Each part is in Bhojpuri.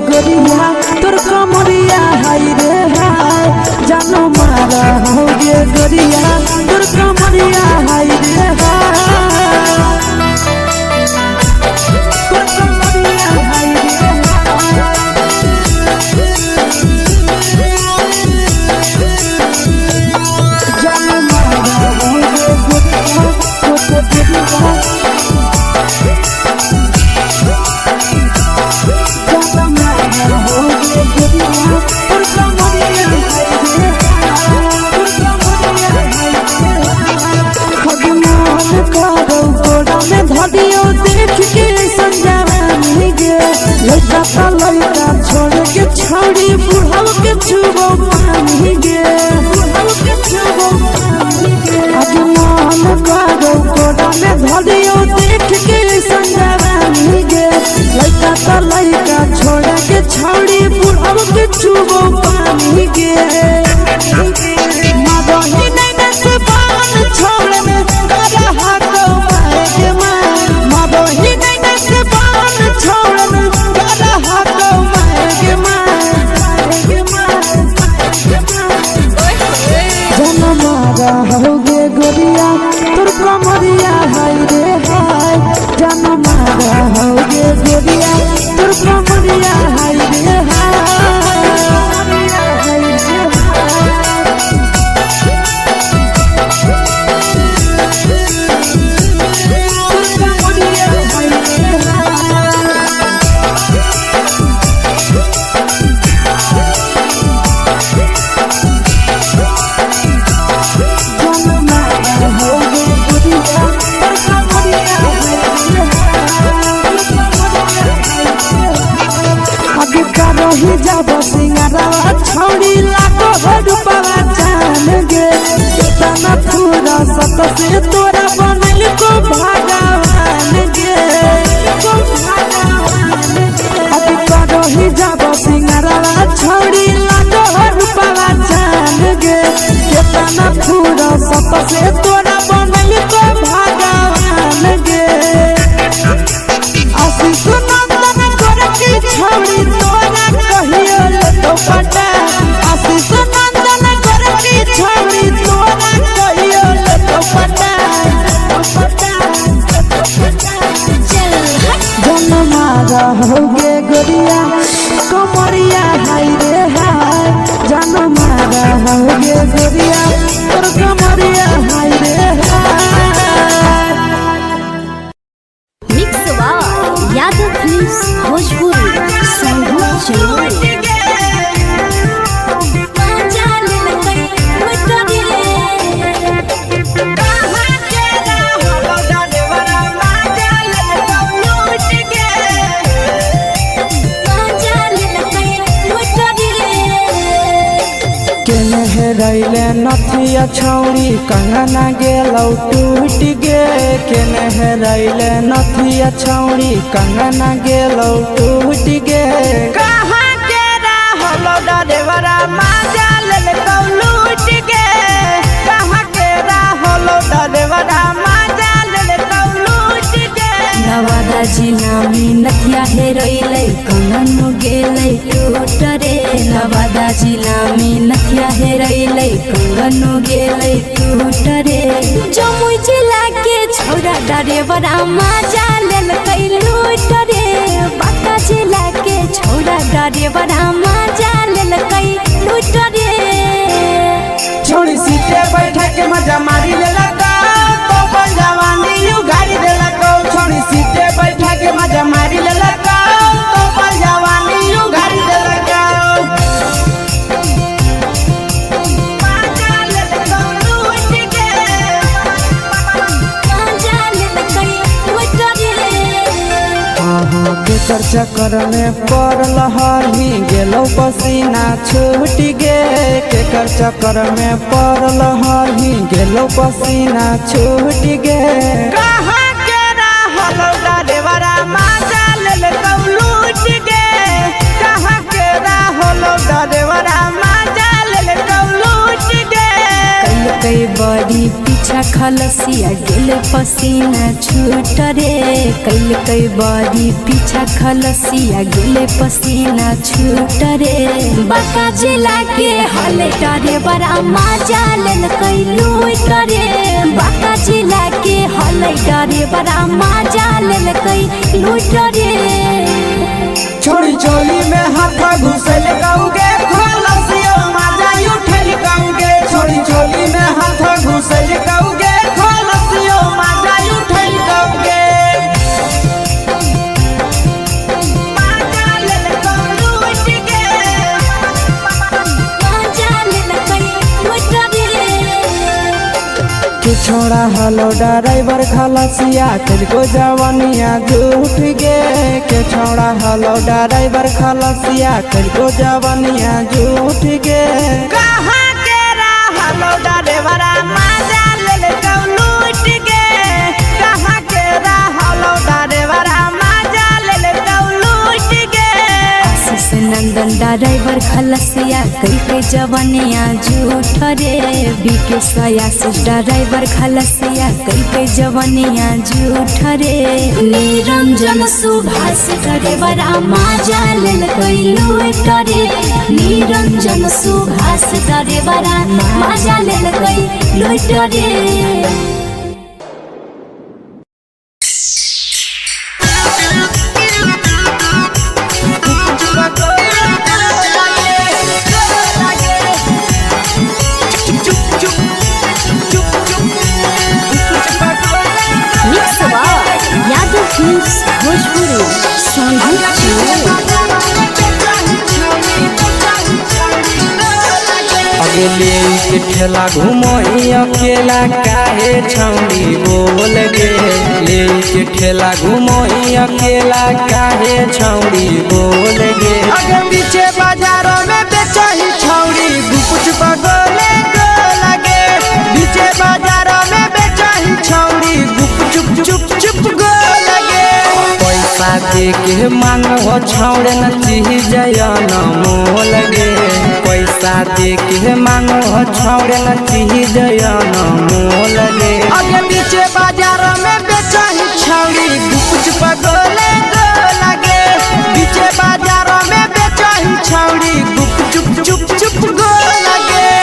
गोरिया तोर कमरिया हाय रे हाय जानो मारा हो गे गोरिया तोर कमरिया हाय रे हाय तोर कमरिया हाय रे जानो मारा हो गे गोरिया तोर कमरिया देख के संजानी गे लड़का का लड़का छोड़ के छौड़ी बुढ़ाव के छुबो पानी गे बुढ़ाव के छुबो पानी गे आज मन कागो कोड़ा में धरियो देख के संजानी गे लड़का का लड़का छोड़ के छौड़ी बुढ़ाव के छुबो पानी गे मादोही नहीं से पान छोड़ में करा हाथों मारे के मादोही नहीं से पान छोड़ में करा हाथों मारे के जन्म मारा होगे गोरिया तोर कमरिया हाय रे हाय जन्म मारा होगे गोरिया तोर कमरिया हाय रे हाय जब सिंगारा छौड़ी लाखों रुपया जान गे कितना पूरा सत से तोरा बनल को भगवान गे अभी करो ही जब सिंगारा छौड़ी लाखों रुपया जान गे कितना पूरा सत से तोरा बनल को भगवान गे आशीष नंदन कर की छौड़ी तोरा पटा आशीष नंदन कर की छौड़ी तोरा कहियो तो पटा जन्म मारा होगे गोरिया कमरिया हाय रे हाय जन्म मारा होगे गोरिया तोर कमरिया हाय रे हाय मिक्स वाह यादव फिल्म्स भोजपुरी संगीत चलो रैले नथिया छौड़ी कंगना गेलौ टूट गे केने हेरैले नथिया छौड़ी कंगना गेलौ टूट गे कहाँ के रहलो डरेवरा माजा लेलकौ लूट गे कहाँ के रहलो डरेवरा माजा लेलकौ लूट गे नवादा जिला में नथिया हेरैले कंगन गेलै टूट रे नवादा जिला में नथिया हेरैले कंगन गेलै टूट रे जमुई जिला के छौड़ा डरेवरा माजा लेलकै लूट रे बांका जिला के छौड़ा डरेवरा माजा लेलकै लूट रे छोड़ी सीटे बैठा के मजा मारी लेलकौ तो अपन जवानी उगाड़ी देलकौ छोड़ी सीटे बैठा के मजा मारी लेलकौ तो अपन जवानी उगाड़ी देलकौ केकर चक्कर में पड़ल हरही गेलौ पसीना छूट गे केकर चक्कर में पड़ल हरही गेलौ पसीना छूट गे कहाँ के रहलो डरेवरा माजा लेलकौ लूट गे कहाँ के रहलो डरेवरा माजा लेलकौ लूट गे कई बड़ी पीछा खलसिया गेले पसीना छूट रे कैल कई बारी पीछा खलसिया गेले पसीना छूट रे बाका जिला के हले टरे बड़ा मजा लेल कई लूट रे बाका जिला के हले टरे बड़ा मजा लेल कई लूट रे छोड़ी चोली में हाथ घुसल गाऊंगे खलसिया मजा उठल गाऊंगे छोड़ी चोली में हाथ घुसल गाऊंगे खलसिया मजा उठल गाऊंगे मजा लेल लूट के मजा लेल कई लूट रे के छोड़ा हलो ड्राइवर खलसिया तेरे जवानिया झूठ गे के छोड़ा हलो ड्राइवर खलसिया तेरे जवानिया झूठ गे कहाँ के हलो ड्राइवर मजा ले लूट गे कहाँ के हलो ड्राइवर मजा ले लूट गे आशीष नंदन ड्राइवर खलसिया कई के जवानिया झूठ रे बीके आशीष ड्राइवर खलसिया कई के जवानिया झूठ रे निरंजन सुभाष ड्राइवर मजा लेल कई लूट रे निरंजन सुभाष ड्राइवर मजा लेल कई लूट रे अगले के ठेला घुमोई अकेला काहे छौड़ी बोल गे ले के ठेला घुमोई अकेला काहे छौड़ी बोल गे अगे पीछे बाजारों में बेचही छौड़ी कुछ बगले गो लगे पीछे बाजारों में बेचही छौड़ी चुप चुप चुप गो लगे पैसा दे के मांगो छौड़े न चीज न मोल गे पैसा दे के मांगो छौड़े न चीज न मोल गे अगे पीछे बाजार में बेचही छौड़ी कुछ पगले गो लगे पीछे बाजार में बेचही छौड़ी चुप चुप चुप गो लगे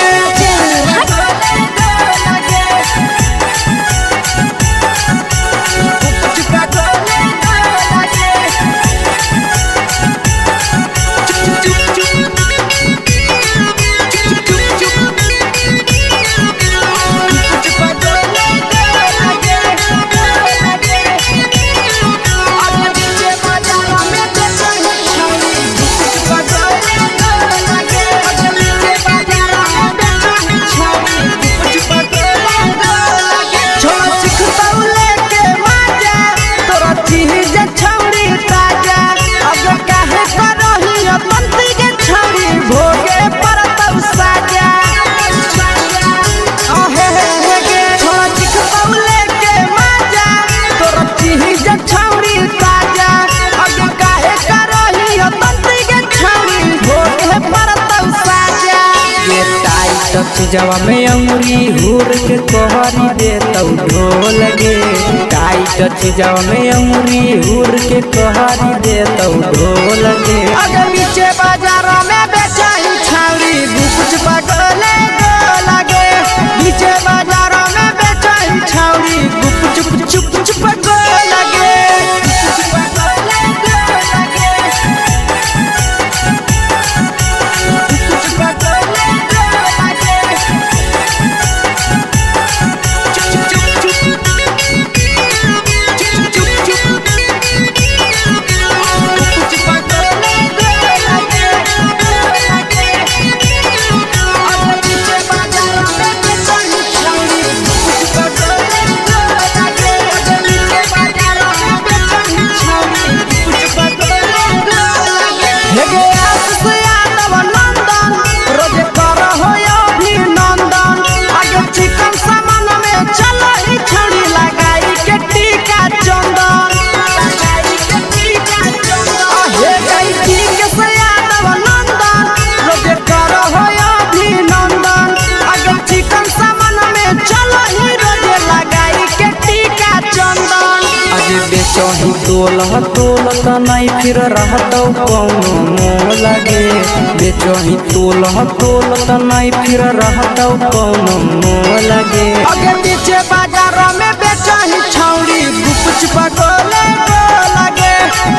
जवा में अंगुरी हुर के कोहरी दे तौ ढोल गे टाइट जवा में अंगुरी हुर के कोहरी दे तौ ढोल गे अगर पीछे बाजार में बेचही छौड़ी कुछ पगले गो लगे पीछे बाजार में बेचही छौड़ी चुप चुप चुप गो लगे तोलह तोलत नहीं फिर रहतौ कौनो मोह लगे बेचही तोलह तोलत नहीं फिर रहतौ कौनो मोह लगे अगे पीछे बाजार में बेचही छौड़ी गुपचुप गोले लगे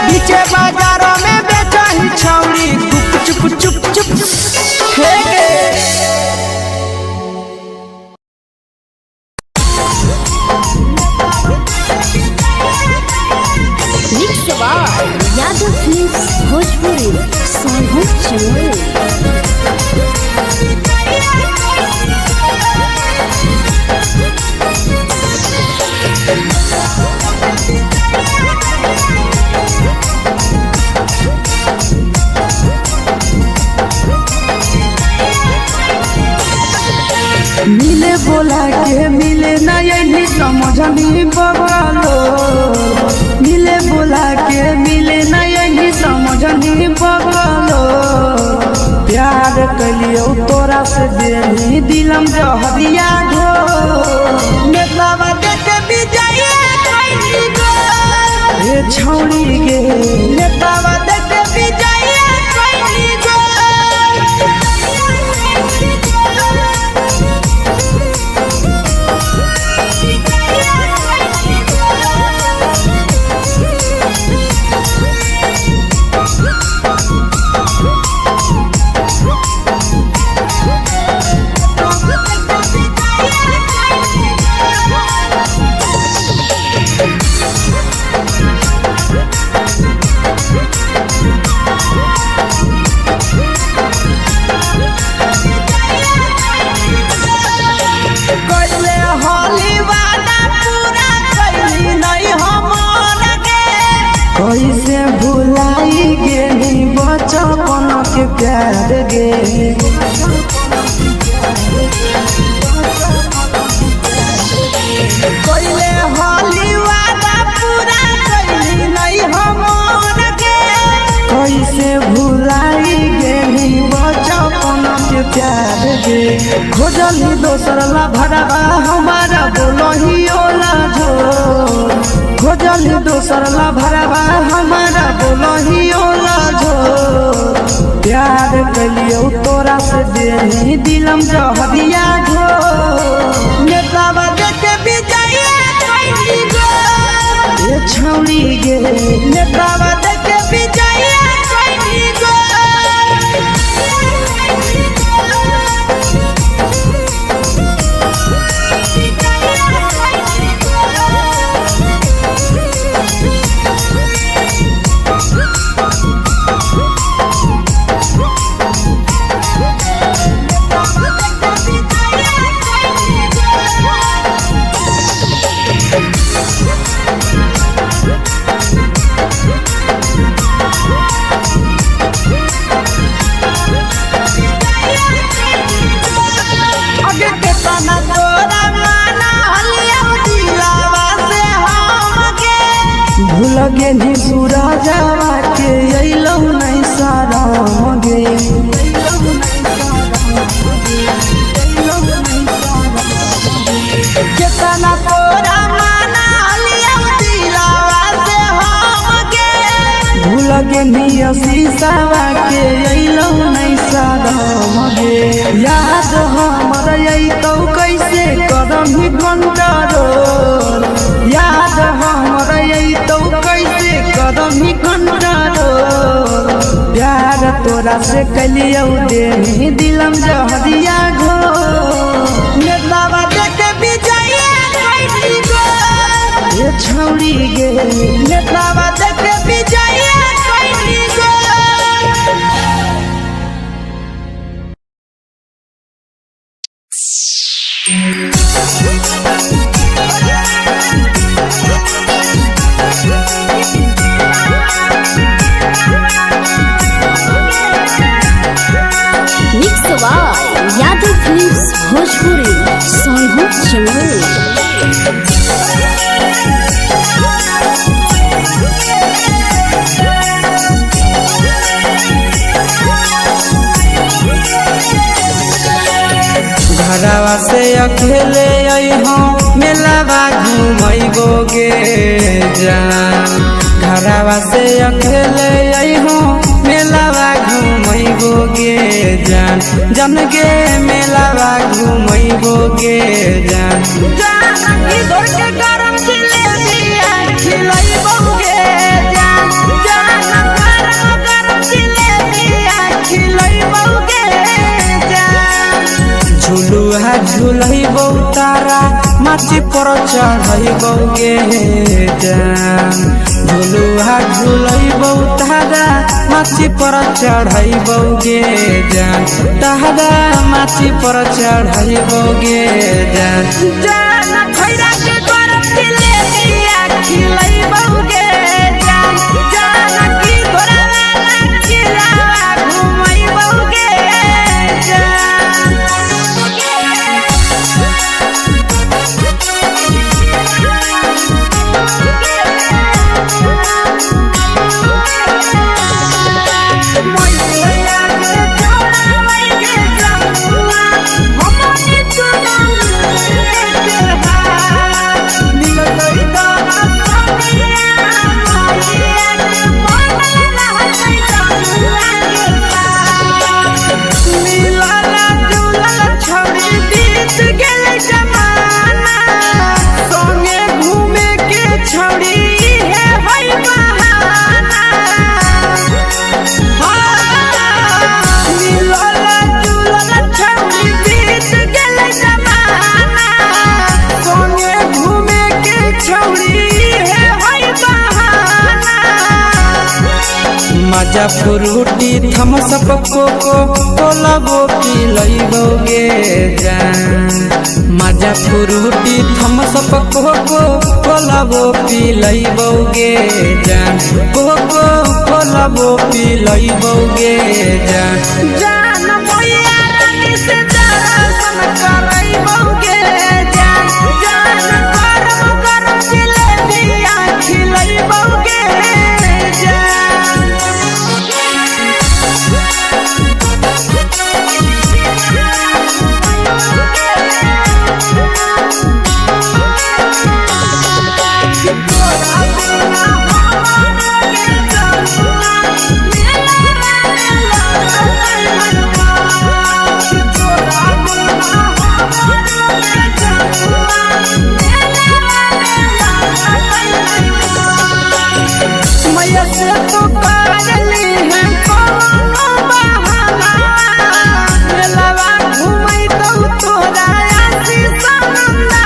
पीछे बाजार में बेचही छौड़ी गुपचुप चुप चुप हे यादव फिल्म्स भोजपुरी सोनभद्र चैनल। मिले बोला के मिले ना यही समझनी बगलो मिले बोला के मिले ना यही समझनी बगलो प्यार कलियो तोरा से देनी दिलम जहरिया ढो नेतावा देखे विजय कइली गो ए छौड़ी गे नेतावा देखे विजय कइली गो कैसे भुलाई गेली बचपन के प्यार गे कैले होली वादा पूरा कैली नहीं हमर गे कैसे भुलाई गेली बचपन के प्यार गे खोजली दोसर ला भरवा हमारा बोलही ओला जो खोजली दोसर ला भरवा हमारा बोलही ओला जो प्यार कलियो तोरा से देनी दिलम जहरिया ढो नेतावा देखे विजय कइली गो ए छौड़ी गे नेतावा देखे विजय कइली गो लगे नी सूरजवा के अइलौ नहीं सारा गे केतना तोरा माना लिया दिलावा से हम गे भूल गे नी शीशावा के अइलौ नहीं सारा गे याद हमर अइतौ कैसे करम ही कंट्रोल याद हमर अइतौ कैसे करम ही कंट्रोल प्यार तोरा से कलियो देनी दिलम जहरिया घो नेतावा देखे विजय कइली गो ए छौड़ी गे नेतावा देखे विजय कइली गो यादव फिल्म्स भोजपुरी सोनभद्र चैनल। घरवा से अकेले अइहो मेलावा घूमैबो गे जान घरवा से अकेले अइहो मेलावा घूमैबो गे जान जन गे मेलावा घूमैबो गे जान जानकी घर के गरम जिलेबिया खिलैबो गे जान गरम जिलेबिया खिलैबो गे जान झुलुहा झुलैबो तारा माची पर चढ़ैबो गे जान झुलुहा झुलैबो तारा माची पर चढ़ैबो गे जान तारा माची पर चढ़ैबो गे जान जान खैरा के गरम जिलेबिया खिलैबो गे जान जानकी घरवा खिलावा घुमैबो गे मजा फ्रूटी थम्सअप कोको कोलाबो पिलैबो गे जान मजा फ्रूटी थम्सअप कोको कोलाबो पिलैबो गे जान कोको कोलाबो पिलैबो गे जान जान भैया रानी से दर्शन करैबो गे जान गरम जिलेबिया खिलैबो गे मैया से तो करली है कोनो बहाना मेलावा घुमै तो तोरा आशीष नंदना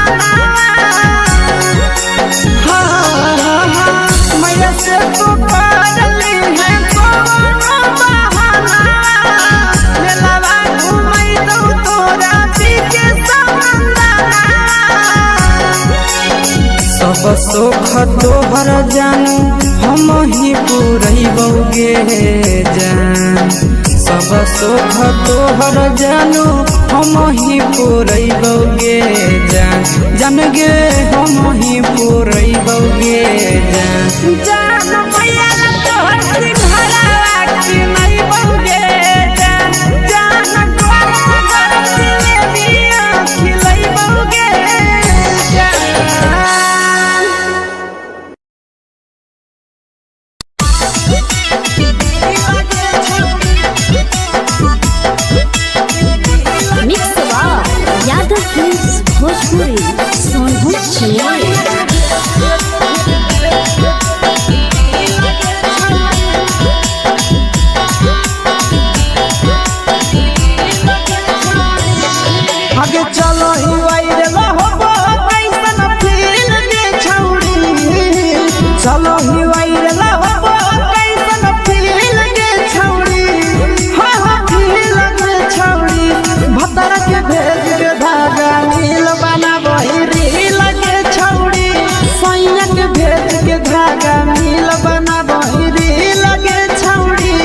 मैया से तो करली है कोनो बहाना मेलावा घुमै तो तोरा पीके नंदना सब सुख तोहर जानू हम ही पुरैबो गे जान सब सुख तोहर जानू हम ही पुरैबो गे जान जन गे हम ही पुरैबो गे जान जान भैया तोहर सिंघरावा खिलैबो गे जान गरम जिलेबिया खिलैबो गे मिक्स यादव फिल्म्स भोजपुरी सोनू आगे चलो ही वायरल होबो कैसन फील के छौड़ी चलो ही वायरल होबो कैसन फील के छौड़ी फील के छौड़ी भतर के भेज के धागा नील बनाबो रील के छौड़ी सैया के भेज के धागा नील बनाबो रील के छौड़ी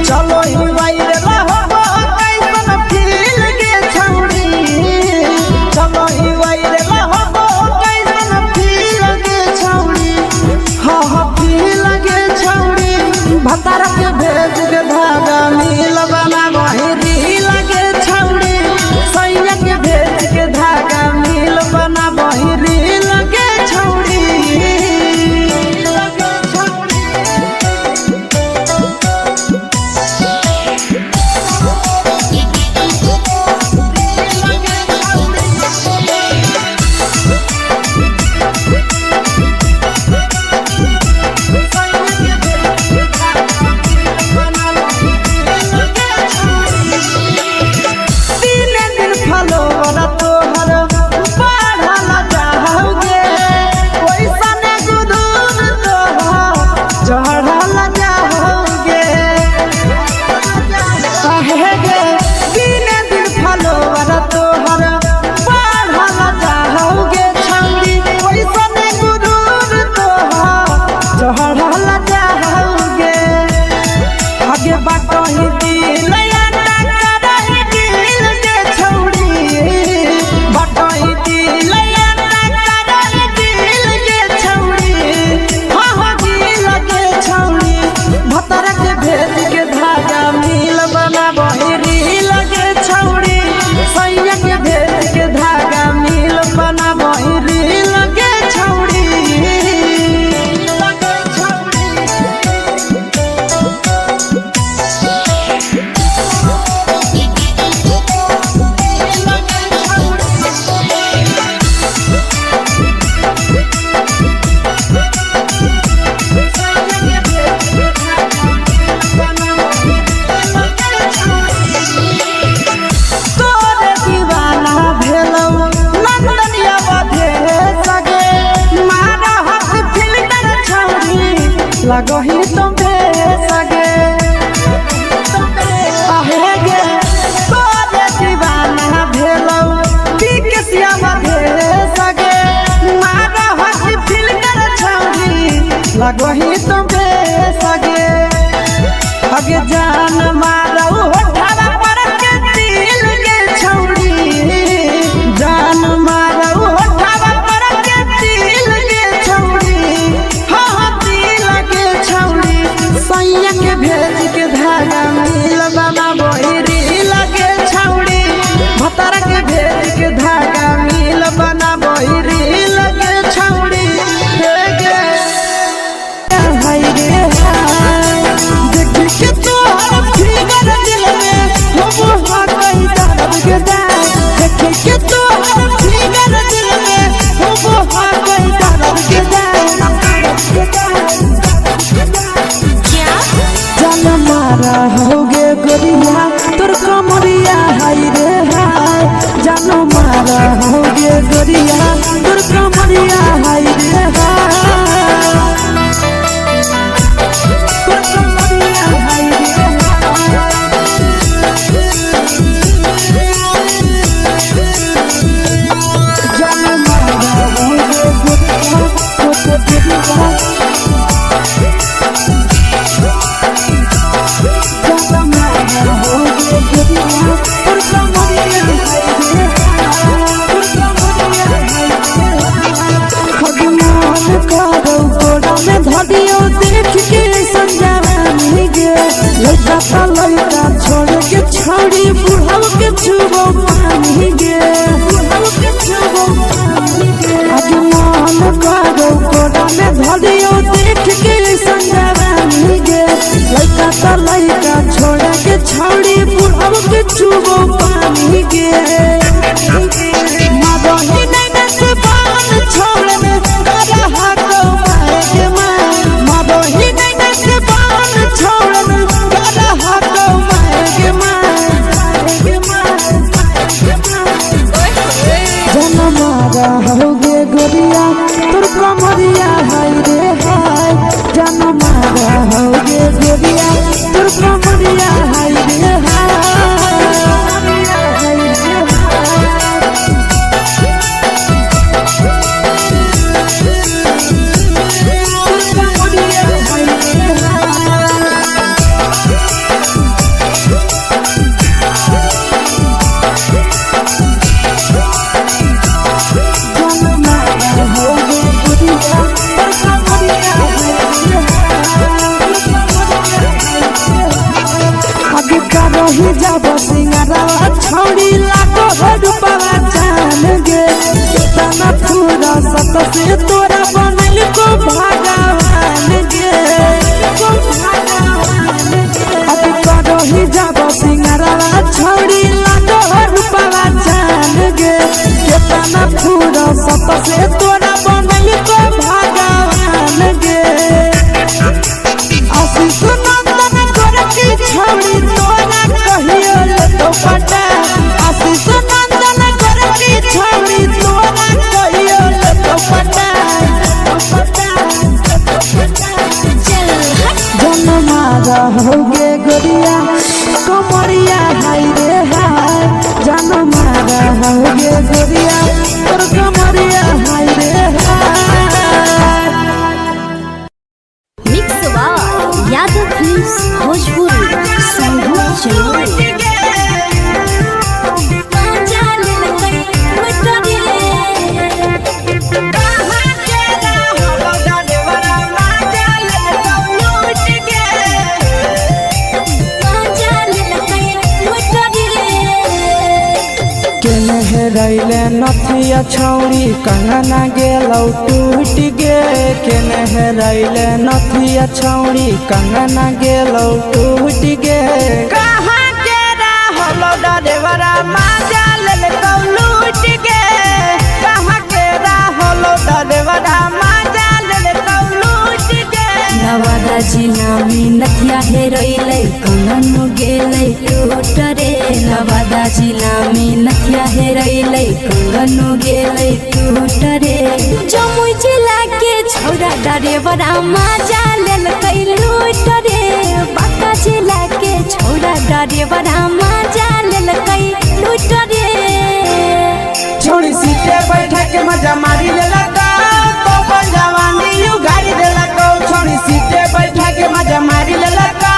चलो ही वायरल होबो कैसन फील के छौड़ी चलो ही वायरल होबो कैसन फील के छौड़ी दिल याना करही दिल के छौड़ी बटई दिल याना करही दिल के छौड़ी हो दिल के छौड़ी भतर के भेज के धागा मिल बना बहिरी लगे छौड़ी सैया के भेज के धागा मिल बना बहिरी लगे छौड़ी लगही तुम्हे सगे आहे गे तोरे दीवाना भेलौ बिकसिया बधे सगे मारा हसी फिल्टर छौरी लगही तुम्हे सगे अगे जान मारौ होठवा पर के दिल के छौरी जान मारौ होठवा पर के दिल के छौरी सैया के भेज के धागा मिल बना बहिरी लगे छौड़ी भतर के भेज के धागा मिल बना बहिरी लगे छौड़ी हाय रे हाय देख के तोहर फिगर दिल में हो कहीं दर्द के दाग देख के तोहर फिगर दिल में हो कहीं दर्द के मारा होगे गोरिया तोर कमरिया हाय रे हाय जानो मारा होगे गोरिया तोर कमरिया हाय रे हाय तोर कमरिया हाय रे जानो मारा होगे गोरिया तोर कमरिया लड़का छोड़ के छौड़ी बुढ़ाव के छुबो पानी गे बुढ़ाव के छुबो पानी गे आज मन करो कोड़ा में धरियो देख के संजवानी गे लड़का छोड़ के छौड़ी बुढ़ाव के छुबो पानी गे मादही नहीं से बान छोड़ में रहा तो माए के मां मादही नहीं से बान छोड़ में होगे गोरिया तोर कमरिया हाय रे हाय जानो मारा होगे गोरिया तोर कमरिया हाय रे रही जब सिंगारा छौड़ी लागो रूपवा जान गे कितना पूरा सत से तोरा बनल को भगवान गे अभी रही जब सिंगारा छौड़ी लागो रूपवा जान गे कितना पूरा सत से तोरा बनल को भगवान गे आशीष नंदन करती छौड़ी तोरा कहियो तो पटा आशीष नंदन करती छौड़ी तोरा कहियो तो पटा हेरैले नथिया छौरी कंगना गेलौ टूट गे केने हेरैले नथिया छौरी कंगना गेलौ टूट गे कहाँ के रहलो डरेवरा माजा लेलकौ लूट गे कहाँ के रहलो डरेवरा माजा लेलकौ लूट गे नवादा जिला में नथिया हेरैले कंगन गेलै टूट रे नवादा जिला में नथिया हेरैले कंगन गेलै टूट रे जमुई जिला के छौरा डरेवरा माजा लेलकै लूट रे बांका जिला के छौरा डरेवरा माजा लेलकै लूट रे छोड़ी सीटे बैठा के मजा मारी लेलका तो जवानी यू गाड़ी देलका छोड़ी सीटे बैठा के मजा मारी लेलका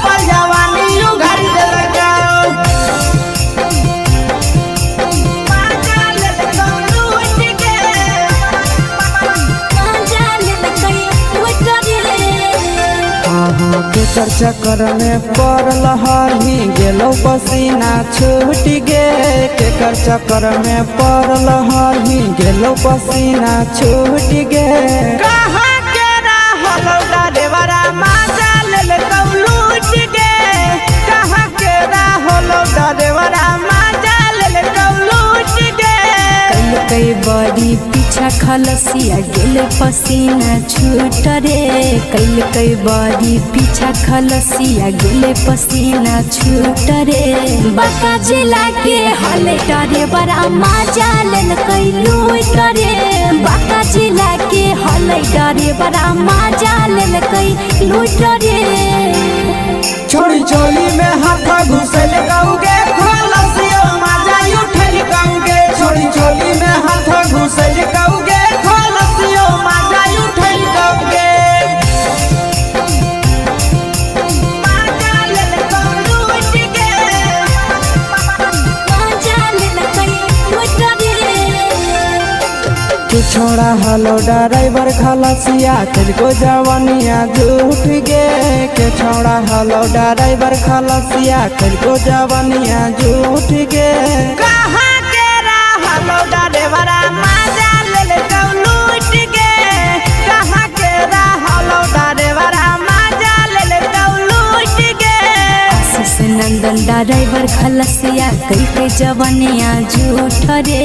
तो जवानी यू गाड़ी देलका माजा लेलकै लूट गे माजा लेलकै लूट रे के चक्कर में पड़ल हरही गेलो पसीना छूट गे के चक्कर में पड़ल हरही गेलो पसीना छूट गे कहाँ के रहलो डरेवरा माजा लेलकौ लूट गे कहाँ के रहलो डरेवरा माजा लेलकौ लूट गे कई बड़ी पीछा खलसिया गेल पसीना छूट रे कई बड़ी पीछा खलसिया गेल पसीना छूट रे बांका जिला के हले डरेवरा माजा लेलकै लूट रे बांका जिला के हले डरेवरा माजा लेलकै लूट रे छोड़ी चोली में हाथ घुसल गाऊगे खलसियो माजा उठल गाऊगे छोड़ी चोली में हाथ घुसल गाऊगे खलसियो माजा उठल गाऊगे माजा लेलकै लूट गे माजा लेलकै लूट रे तू छोड़ा हलो ड्राइवर खलसिया तुझको जवानिया झूठ गे के छोड़ा हलो ड्राइवर खलसिया तुझको जवानिया झूठ गे कहाँ के रहलो ड्राइवरा माजा लेलकौ लूट गे कहाँ के रहलो ड्राइवरा माजा लेलकौ लूट गे आशीष नंदन ड्राइवर खलसिया कई जवनिया झूठ रे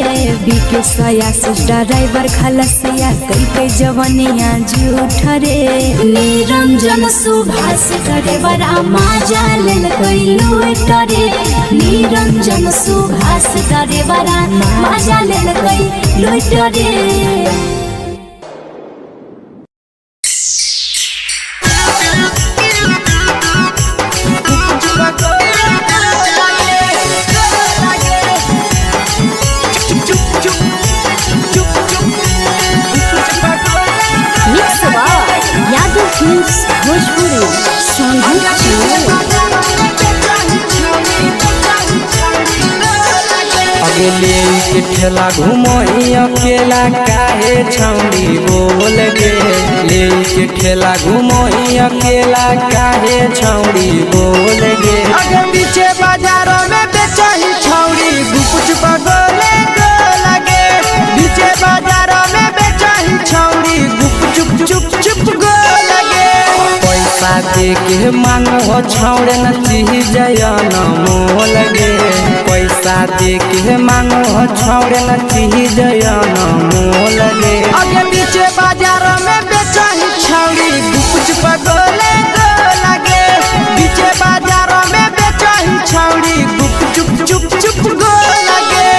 बीके आशीष ड्राइवर खलसिया कई जवनिया झूठ रे निरंजन सुभाष ड्राइवरा माजा लेलकै लूट रे निरंजन सुभाष ड्राइवरा माजा लेलकै लूट रे यादव फिल्म्स भोजपुरी अगले के ठेला घुमई अकेला काहे छौड़ी बोल गे ले के ठेला घुमई अकेला काहे छौड़ी बोल गे अगे पीछे बाजारों में बेचही छौड़ी गुपचुप गोले गो लगे पीछे बाजारों में बेचही छौड़ी गुपचुप चुप चुप गो लगे पैसा दे के मांग हो छौड़े न चीज जयन मोल गे पैसा दे के मांग हो छौड़े न चीज जयन मोल गे अगे पीछे बाजार में बेचही छौड़ी गुपचुप गोले गो लगे पीछे बाजार में बेचही छौड़ी गुपचुप चुप चुप गो लगे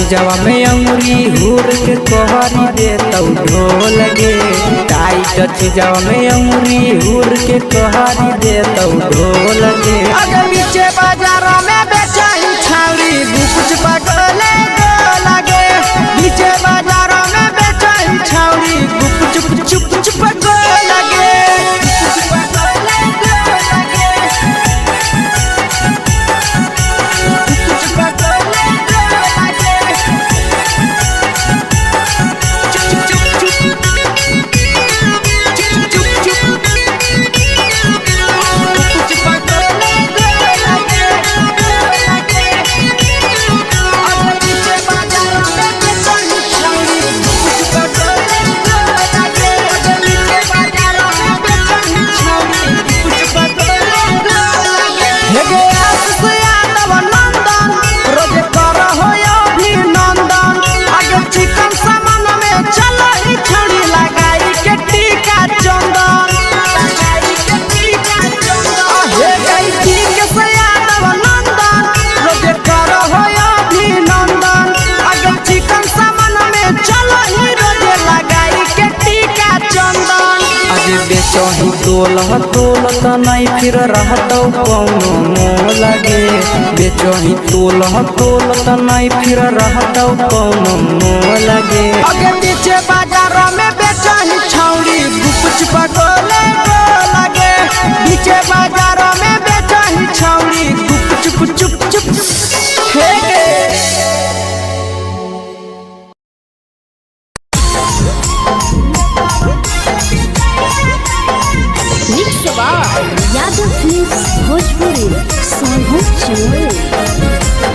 चीजवा में अंगुरी हुर के कहरी दे तौ ढोल गे टाइट चीजवा में अंगुरी हुर के कहरी दे तौ ढोल गे अगर नीचे बाजारों में बेचाई छावरी कुछ पगले लगे नीचे बाजारों में बेचाई छावरी कुछ चुप चुप लगे बेचही तोल त नहीं फिर रहतौ कौनो मोह लगे बेचही तोल त नहीं फिर रहतौ कौनो मोह लगे अगे नीचे बाजारों में बेचही छौरी कुछ पगले लगे नीचे बाजारों में बेचही छौरी चुप हे गे यादव फिल्म्स भोजपुरी सोनू चोर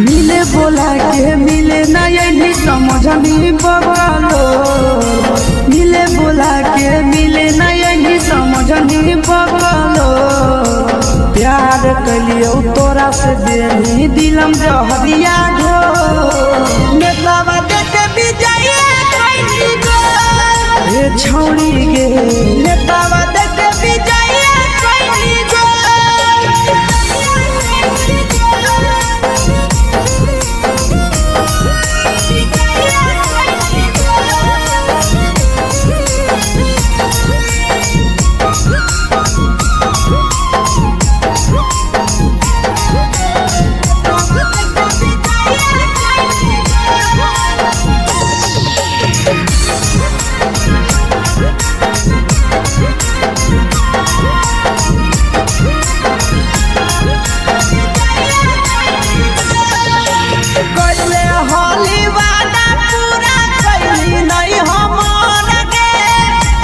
मिले बोला के मिले नहीं समझनी बगलो मिले बोला के मिले नहीं समझनी बगलो प्यार कलियो तोरा से देनी दिलम जहरिया ढो नेतावा देखे विजय कैली गो ए छौड़ी गे नेतावा देखे विजय कैली गो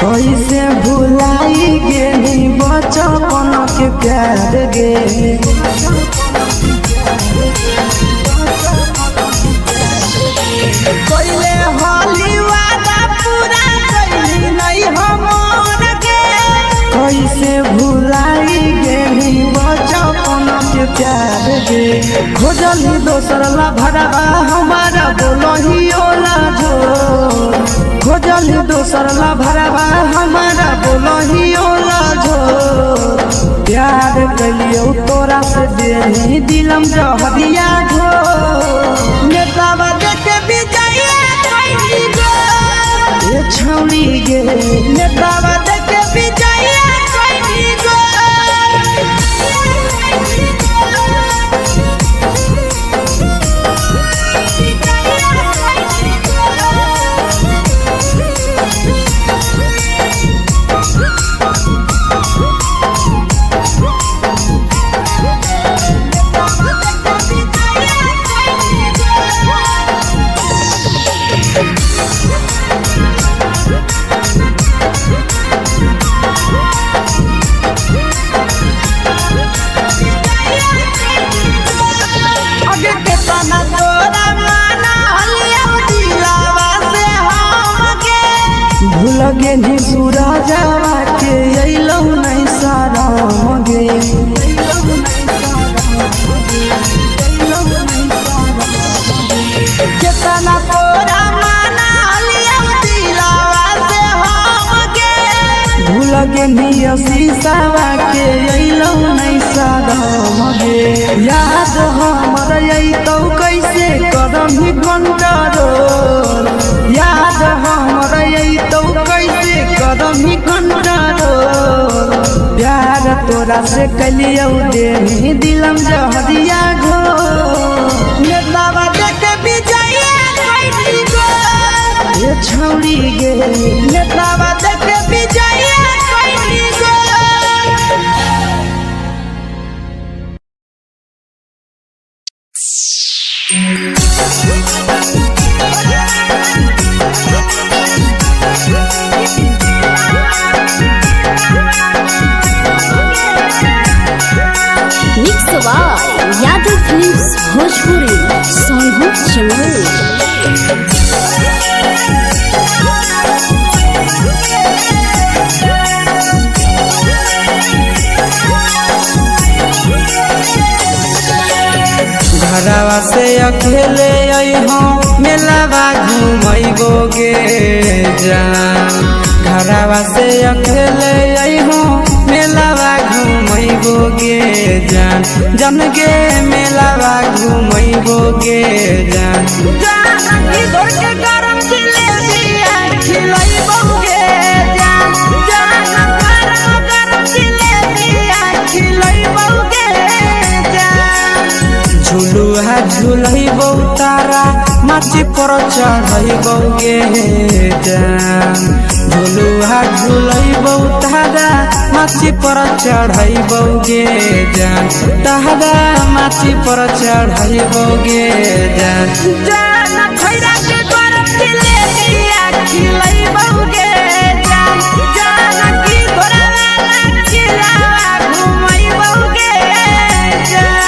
कैसे भुलाई गेली बचपन के प्यार गे कैले होली वादा पूरा कैली नहीं हमर गे कैसे भुलाई गेली बचपन के प्यार गे खोजली दोसर ला भरवा हमारा बोलही ओला जो खोजली दोसर ला भरवा हमारा बोलही ओला जो प्यार कलियो तोरा से देनी दिलम जहरिया ढो नेतावा देखे विजय कैली गो ए छौड़ी गे नेतावा देखे विजय कैली गो आई तो कैसे करही कंट्रोल, याद हमर आई तो कैसे करही कंट्रोल। प्यार तोरा से कलियो दे दिलम जहरिया घो, नेतावा देखे विजया कैली गो ये छौरी गे, नेतावा देखे विजया कैली गो। Mix by Yadav films Bhojpuri Sonu Chamoli. घरवा से अकेले अइहो मेलावा घूमैबो गे जान, घरवा से अकेले अइहो मेलावा घूमैबो गे जान, जन गे मेलावा घूमैबो गे जान। जान की घर के गरम जिलेबिया खिलैबो गे जान, जान गरम जिलेबिया खिलैबो गे जान। झुलुहा झुलैबो तारा माची पर चढ़ैबो गे जान, झुलुहा झुलैबो तारा माची पर चढ़ैबो गे जान, तारा माची पर चढ़ैबो गे जान। जान खैरा के गरम जिलेबिया खिलैबो गे जान, जान की घोड़ावाला खिलावा घुमैबो गे जान।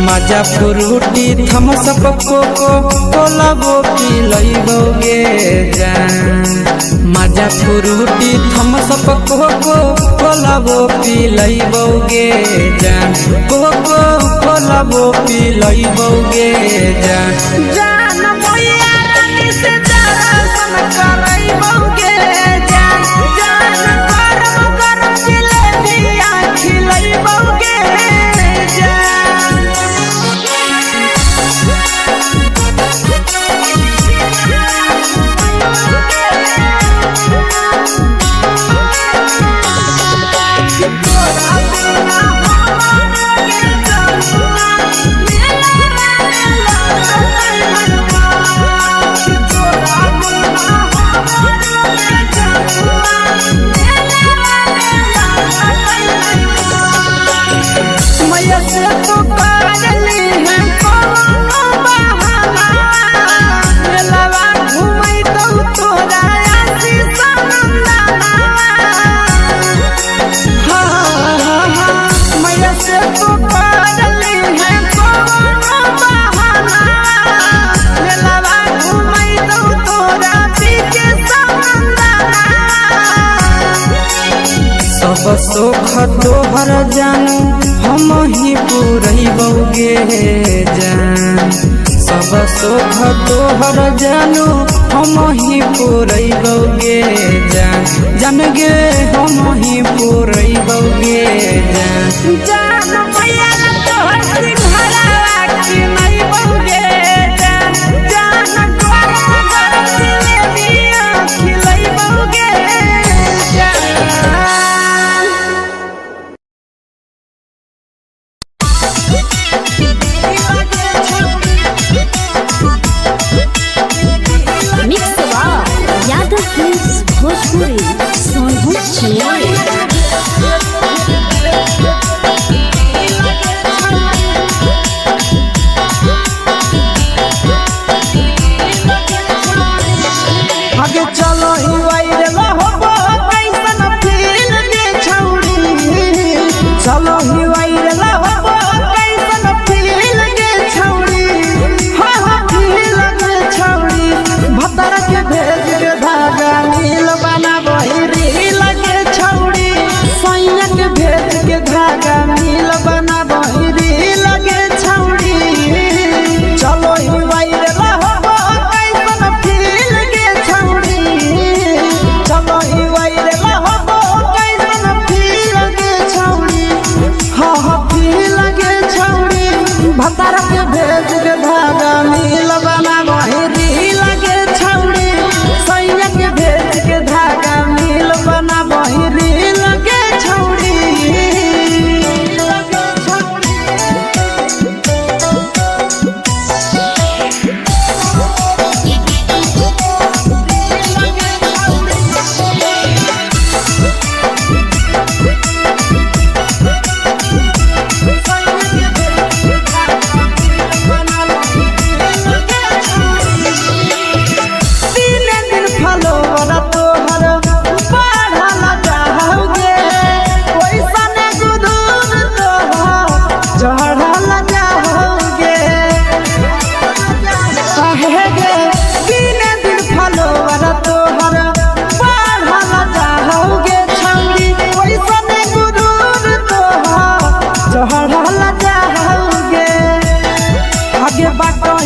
मजा फ्रूटी थम्सअप कोको कोलाबो पिलैबो गे जान, मजा फ्रूटी थम्सअप कोको कोलाबो पिलैबो गे जान, कोको कोलाबो पिलैबो गे जान। जान मोया रानी से दर्शन करैबो गे जान, जान गरम गरम जिलेबिया खिलैबो गे जान। सब सुख तोहर जानू हम ही पूरैबो गे जान, सब सुख तोहर जानू हम ही पूरैबो गे जान, जान गे हम ही पूरैबो गे जान। जान मैया तोहर सिंघारा खिलैबो गे जान, जान गरम गरम जिलेबिया खिलैबो गे जान। मिक्स बाय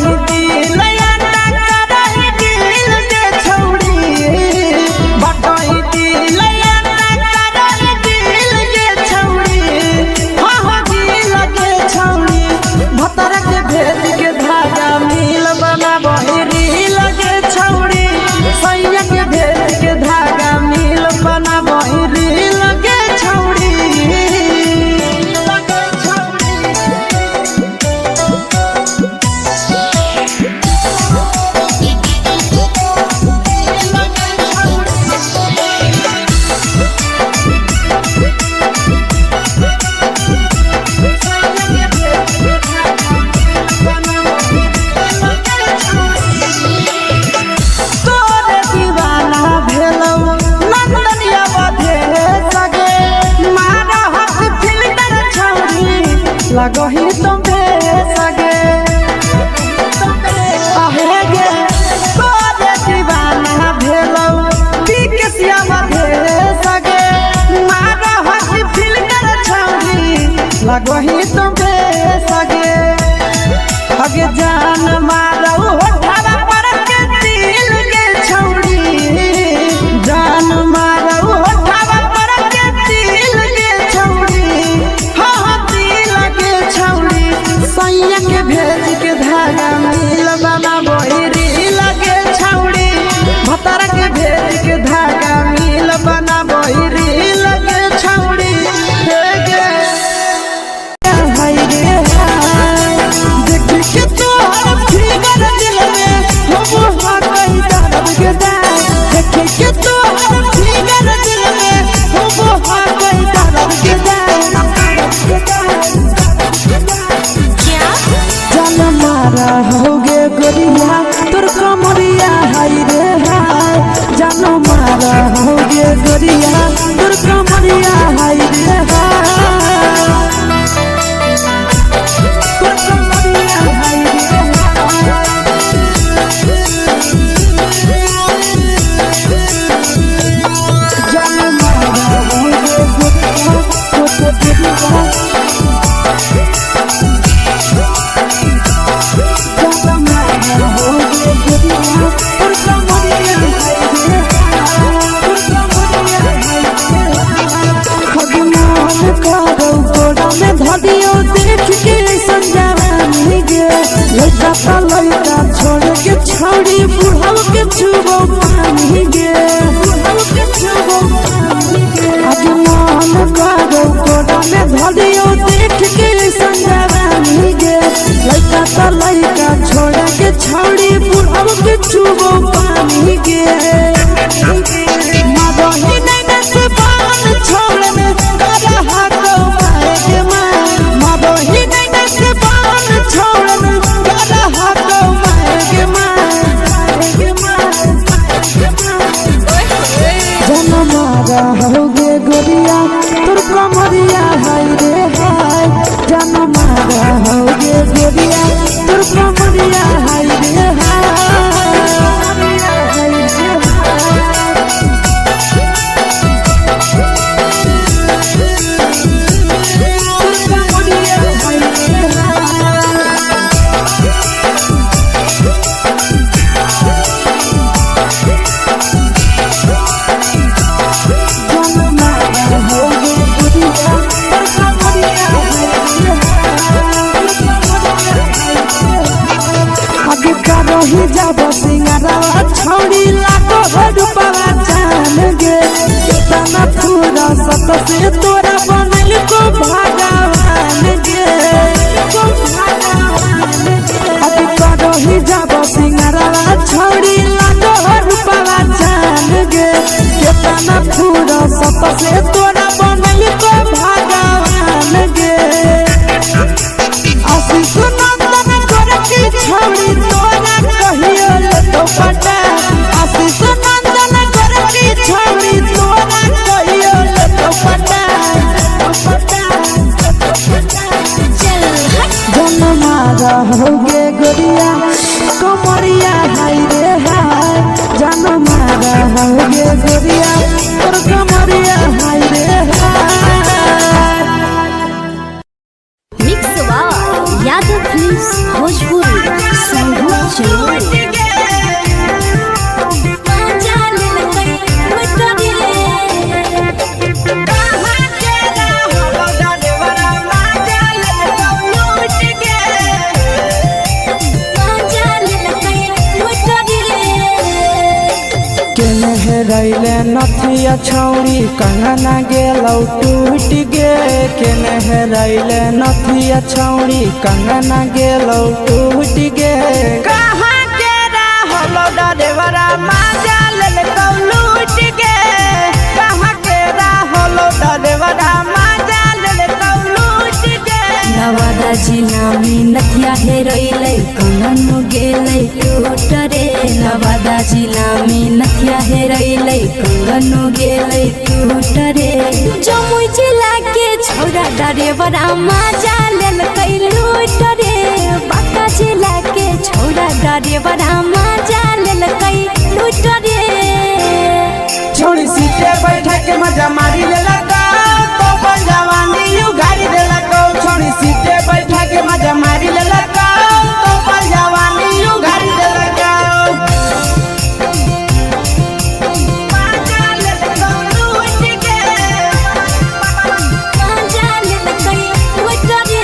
बटही दिल याना करही दिल के छौड़ी बटही दिल याना करही दिल के छौड़ी हाँ दिल के छौड़ी भतर के भेज के धागा मिल बना बहिरी लगे छौड़ी सैया के भेज के धागा मिल बना बहिरी लगे छौड़ी तोरे दीवाना भेलौ नंदनिया बधे सगे मारा हाथ फिल्टर छौड़ी लगही तुम्हे सगे आहे गे तोरे दीवाना भेलौ बिकसिया बधे सगे मारा हाथ फिल्टर छौड़ी लगही तुम्हे सगे अगे जान मारौ होठवा पर के दिल के छौड़ी जान मारौ होठवा पर के दिल के छौड़ी हाँ दिल के छौड़ी सैया के भेज के धागा मिल बना बहिरी लगे छौड़ी भतर के भेज के धागा मिल बना बहिरी लगे छौड़ी हे गे हाय रे हाय देख के तोहर फिगर दिल में हम हाकई दर्द के दाग देख के तोहर फिगर दिल में हम हाकई दर्द के जान मारा होगे गोरिया तोर कमरिया हाय रे हाय जान मारा होगे गोरिया तोर कमरिया हाय रे हाय तोर कमरिया हाय रे जान मारा होगे गोरिया तोर कमरिया धदियो देख के संजावानी गे लड़का का लड़का छोड़ के छौड़ी बुढ़ाव के छुबो पानी गे बुढ़ाव के छुबो पानी गे आज मन करो कोड़ा में धदियो देख के संजावानी गे लड़का का लड़का छोड़ के छौड़ी बुढ़ाव के छुबो पानी गे मदही नहीं से बाल छोड़ में करा हाथों के मां मदही नहीं से बाल छोड़ में करा हाथों के मां जन मारा होगे गोरिया तोर कमरिया हाय रे हाय जन मारा होगे गोरिया तोर कमरिया हाय रे हाय रही जब सिंगारा छौड़ी लाखों रुपया जान गे कितना पूरा सत से तोरा बनल को भगवान गे अभी रही जब सिंगारा छौड़ी लाखों रुपया जान गे कितना पूरा सत से तोरा बनल को भगवान गे आशीष नंदन गोरखी छौड़ी तोरा कहियो तो पटा आशीष नंदन गोरखी छौड़ी तोरा कहियो तो पटा जन मारा होगे गोरिया कमरिया हाय रे हाय जन मारा होगे गोरिया तोर कमरिया हाय रे हाय। Mix Yadav films Bhojpuri. हेरैले नथिया छौड़ी कंगना गेलौ टूट गे केने हेरैले नथिया छौड़ी कंगना गेलौ टूट गे कहाँ के रहलो डरेवरा माजा लेल कौ लूट गे कहाँ के रहलो डरेवरा माजा लेल कौ लूट गे नवादा जिला में नथिया हेरैले कंगन गेलै टूट रे नवादा जिला में नथिया हेरैले कंगन गेलै टूट रे जमुई जिला के छौड़ा डरेवरा माजा लेल कै लूट रे बांका जिला के छौड़ा डरेवरा माजा लेल कै लूट रे छोड़ी सीटे बैठा के मजा मारी लेला तो अपन जवानी उगाड़ी देला को छोड़ी सीटे बैठा के मजा मारी लेला तो अपन जवानी उगाड़ी देला माजा लेल कौ लूट गे माजा लेल कै लूट रे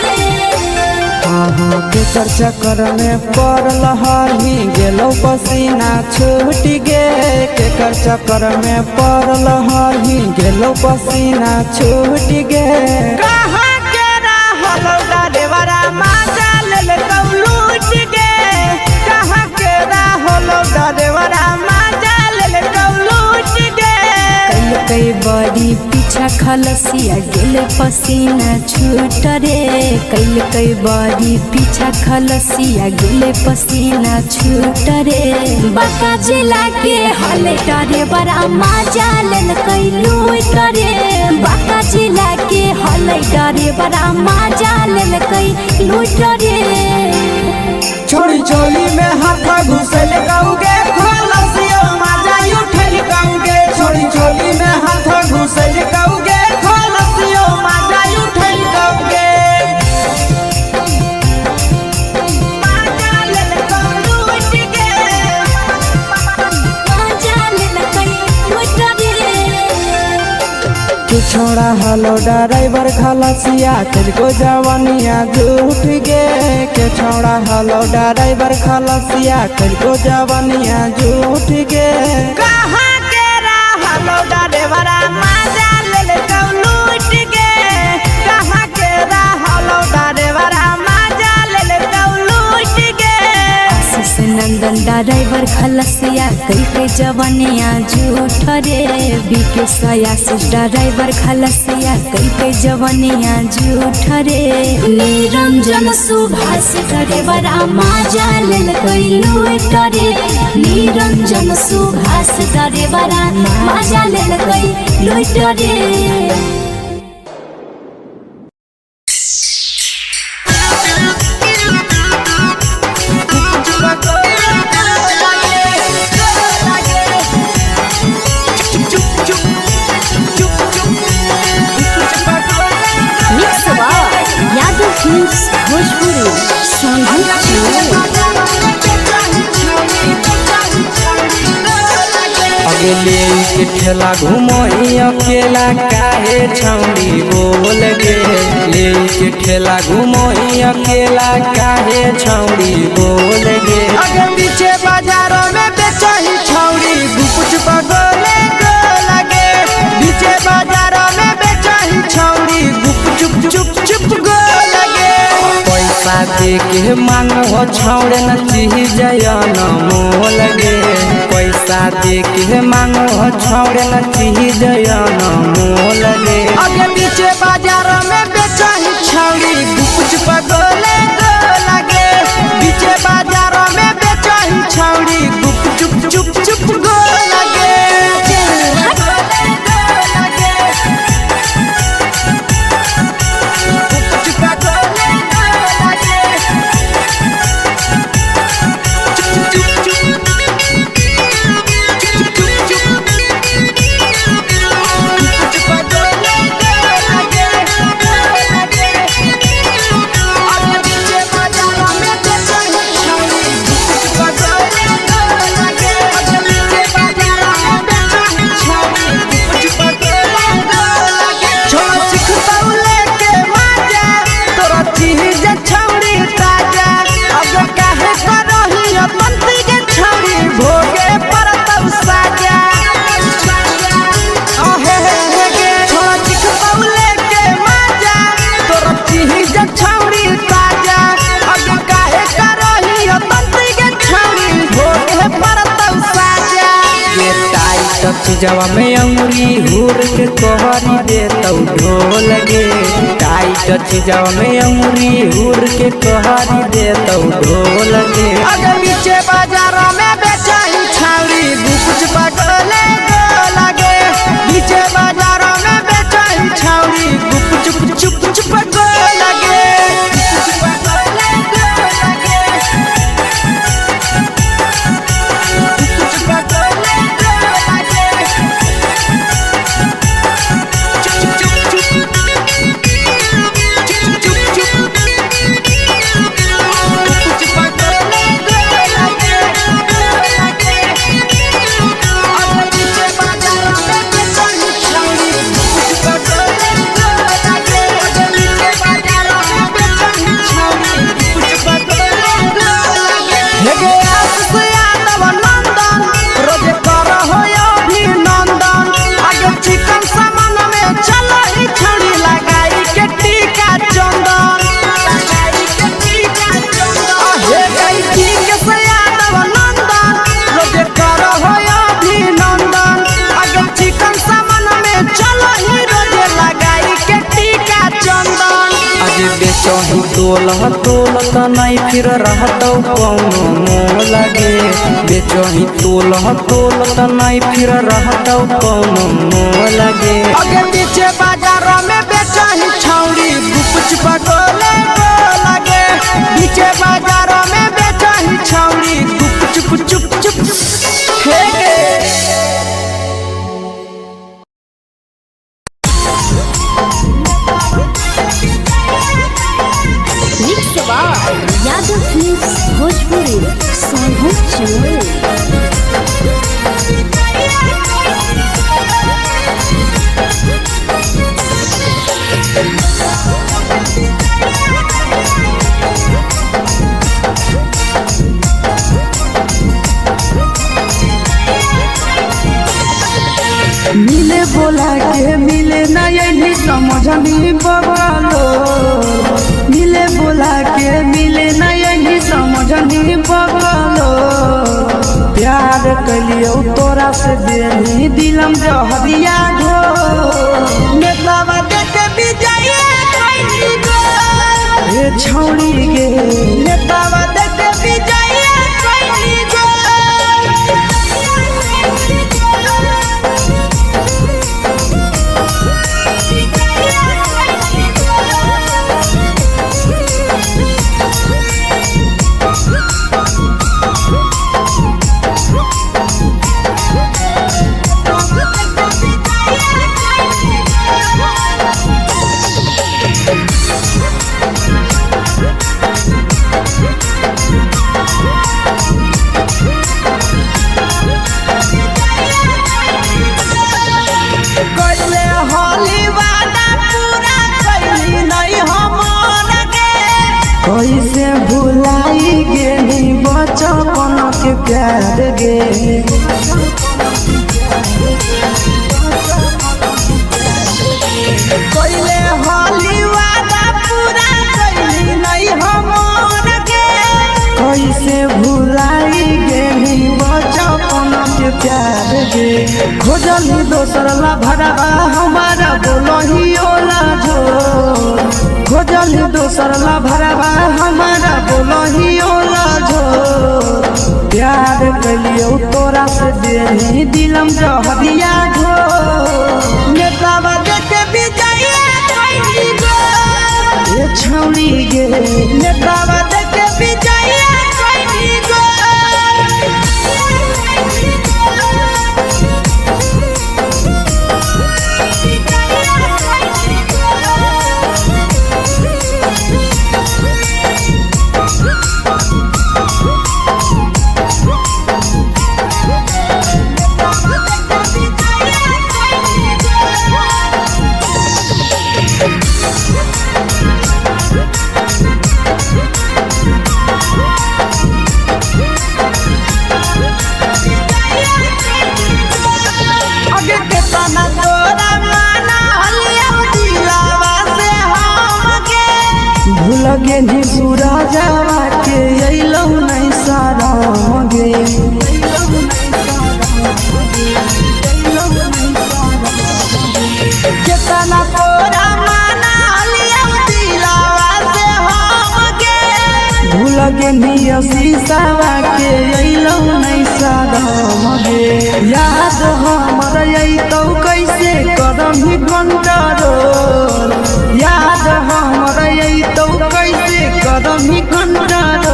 के चर्चा कर में पड़ल हही गेलो पसीना छूट गे के चर्चा कर में पड़ल हही गेलो पसीना छूट गे कहाँ के रहलो डरेवरा माजा लेल कौ लूट गे कहाँ के रहलो डरेवरा माजा लेल कौ लूट गे कई बड़ी पीछा खलसिया गेल पसीना छूट रे कई बड़ी पीछा खलसिया गेल पसीना छूट रे बांका जिला के हले डरे बड़ा माजा लेल कई लूट रे बांका जिला के हले डरे बड़ा माजा लेल कई लूट रे छोड़ी चोली में हाथ घुसल गाऊगे खलसियो मजा उठल गाऊगे छोड़ी चोली में हाथ घुसल गाऊगे खलसियो मजा उठल गाऊगे माजा लेल कौ लूट गे माजा लेल कई लूट रे तू छोड़ा हलो ड्राइवर खलसिया तेरे जवानिया झूठ गे के छोड़ा हलो ड्राइवर खलसिया तेरे जवानिया झूठ गे कहाँ के रहलो डरेवरा माजा लेल कौ लूट गे कहाँ के रहलो डरेवरा माजा लेल कौ लूट गे आशीष नंदन ड्राइवर खलसिया कई जवानिया झूठ रे बीके आशीष ड्राइवर खलसिया कई जवानिया झूठ रे निरंजन सुभाष ड्राइवरा माजा लेल कई लूट रे निरंजन सुभाष ड्राइवरा माजा लेल कई लूट रे मिक्स यादव फिल्म्स भोजपुरी अगले के ठेला घुमई अकेला काहे छौड़ी बोल गे ले के ठेला घुमई अकेला काहे छौड़ी बोल गे अगे पीछे बाजारों में बेचही छौड़ी गुपुच बगले गो लगे पीछे बाजारों में बेचही छौड़ी गुप चुप चुप चुप गो लगे पैसा दे के मांग हो छौड़े न चीज जयन मोल गे पैसा दे के मांग हो छौड़े न चीज जयन मोल गे अगे पीछे बाजार में बेचही छौड़ी गुपुच पगले गो लगे पीछे बाजार में बेचही छौड़ी गुप चुप चुप चुप गो लगे चीजवा में अंगुरी हुर के कहरी दे तौ ढोल गे टाइट चीजवा में अंगुरी हुर के कहरी दे तौ ढोल गे अगर नीचे बाजार में बेचाई छावरी कुछ पगले लगे नीचे बाजार में बेचाई छावरी कुछ चुप चुप लगे बेचही तोल नहीं फिर रहतौ कौनो मोह लगे बेचही तोल नहीं फिर रहतौ कौनो मोह लगे अगे पीछे बाजार में बेचही छौरी कुछ पगले लगे पीछे बाजार में बेचही छौरी चुप हे गे यादव फिल्म्स भोजपुरी सोनू चोर मिले बोला के मिले ना यही समझनी बवालो मिले बोला के मिले ना यही समझनी बवालो प्यार कलियो तोरा से बेनी दिलम जहरिया घो नेतावा देखे विजय खैनी गो हे छौड़ी गे नेतावा देखे विजय खैनी गो कैसे भुलाई गेली बचपन के प्यार गे कैले हाली वादा पूरा कैली नहीं हमर गे कैसे भुलाई गेली बचपन के प्यार गे खोजली दोसर ला भरवा हमारा बोलही ओला जो खोजली दोसर ला भरवा हमारा बोलही ओला जो प्यार कलियो तोरा से देनी दिलम जहरिया घो नेतावा देखे विजय खैनी गो ये छौड़ी गे नेतावा देखे विजय खैनी गो बितावा के अइलौ नहीं सादम गे याद हमर अइतौ कैसे करही कंट्रोल याद हमर अइतौ कैसे करही कंट्रोल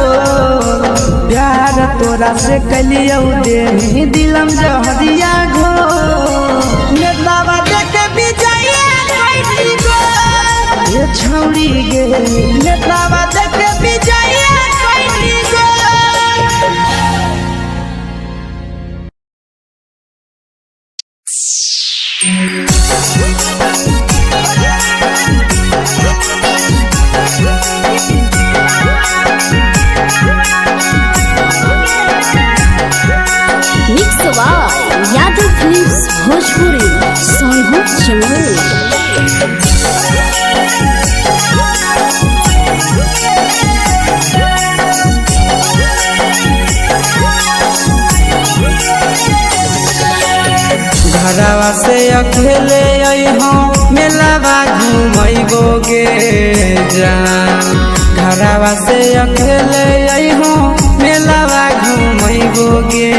प्यार तोरा से कलियौ देही दिलम जहरिया घो नेतावा देखे विजया कैली गो ये छौरी गे नेतावा देखे विजया कैली गो mix Yadav films Bhojpuri Sonbhadra channel. घरवा से अकेले अइहो मेलावा घूमैबो गे जान घरवा से अकेले अइहो मेलावा घूमैबो गे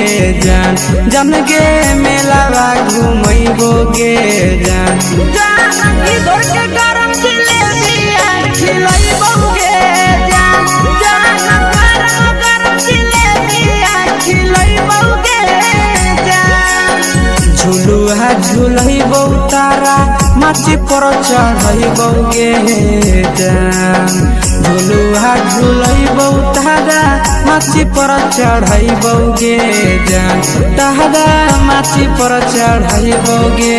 जान जम गे मेलावा घूमैबो गे जान जान इधर के गरम जिलेबिया खिलैबो गे जान जान गरम जिलेबिया खिलैबो गे जान झुलुहा झुलैबो तारा माची पर चढ़ैबो गे जान झुलुहा झुलैबो तारा माची पर चढ़ैबो गे जान तारा माची पर चढ़ैबो गे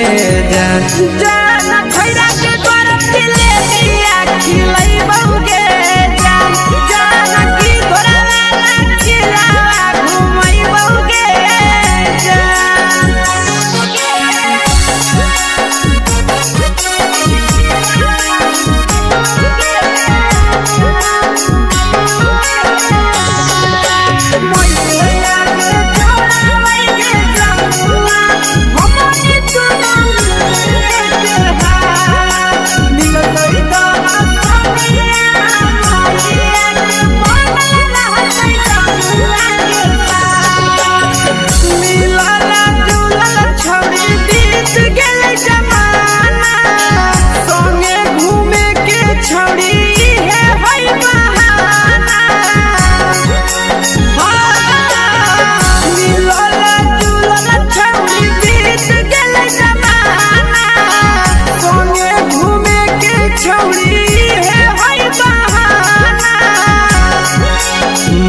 जान जान खैरा के गरम जिलेबिया खिलैबो गे जान जान की घोड़ावाला खिलावा घुमैबो गे जान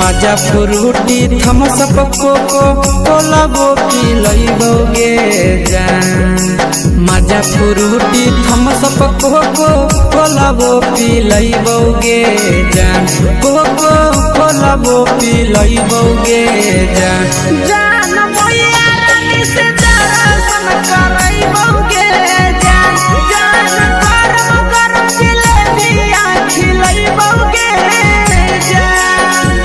मजा फ्रूटी थम्स अप कोको कोलाबो पिलैबो गे जान मजा फ्रूटी थम्स अप कोको कोलाबो पिलैबो गे जान कोको कोलाबो पिलैबो गे जान जान भैया रानी से दर्शन करैबो गे जान जान गरम गरम जिलेबिया खिलैबो गे जान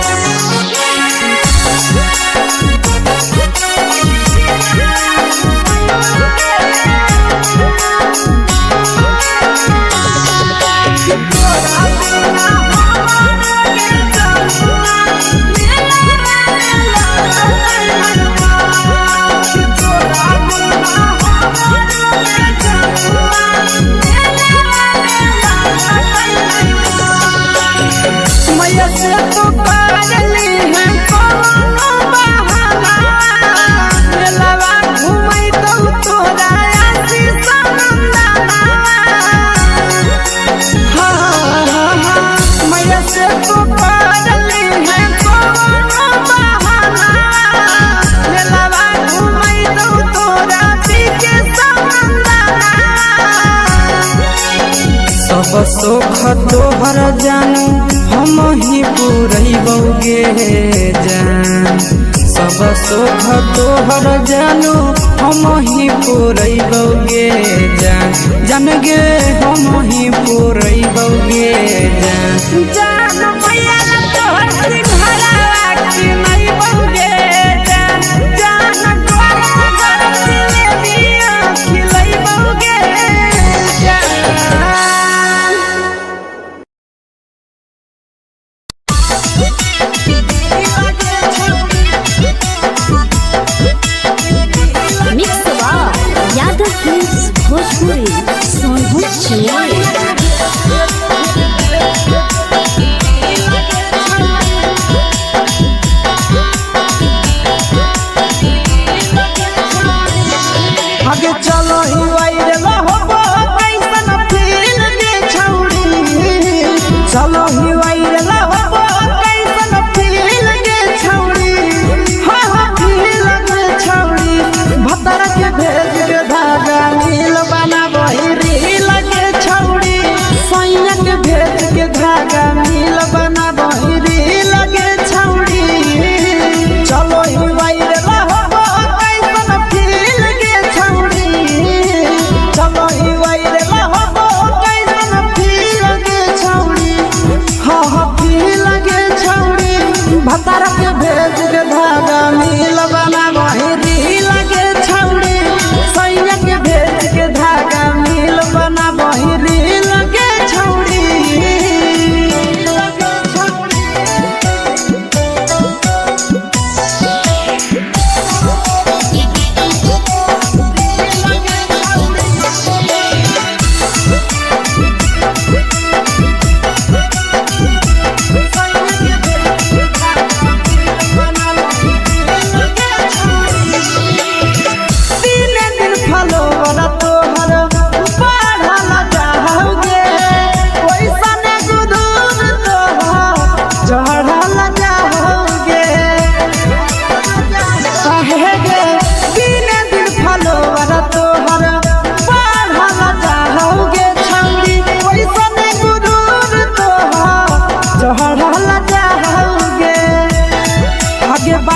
सब सुख तोहर जानू हम ही पूरैबो गे जान सब सुख तोहर जानू हम ही पूरैबो गे जान जान गे हम ही पूरैबो गे जान जान भैया तोहर सिंघारा खिलैबो गे जान जान गरम गरम जिलेबिया खिलैबो गे जान Thank you.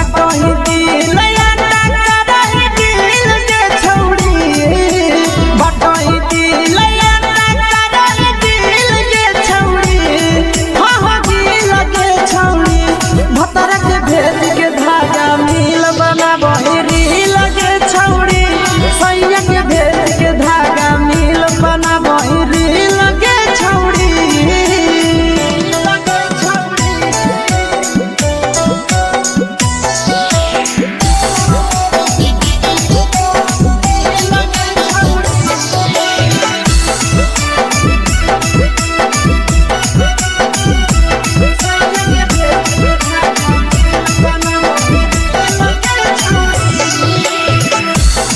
बटोही दिल अंडा करही दिल के छौड़ी बटोही दिल अंडा करही दिल के छौड़ी हो दिल के छौड़ी भतर के भेज के धागा मिल बनाबही रील के छौड़ी सैया के भेज के धागा मिल बनाबही रील के छौड़ी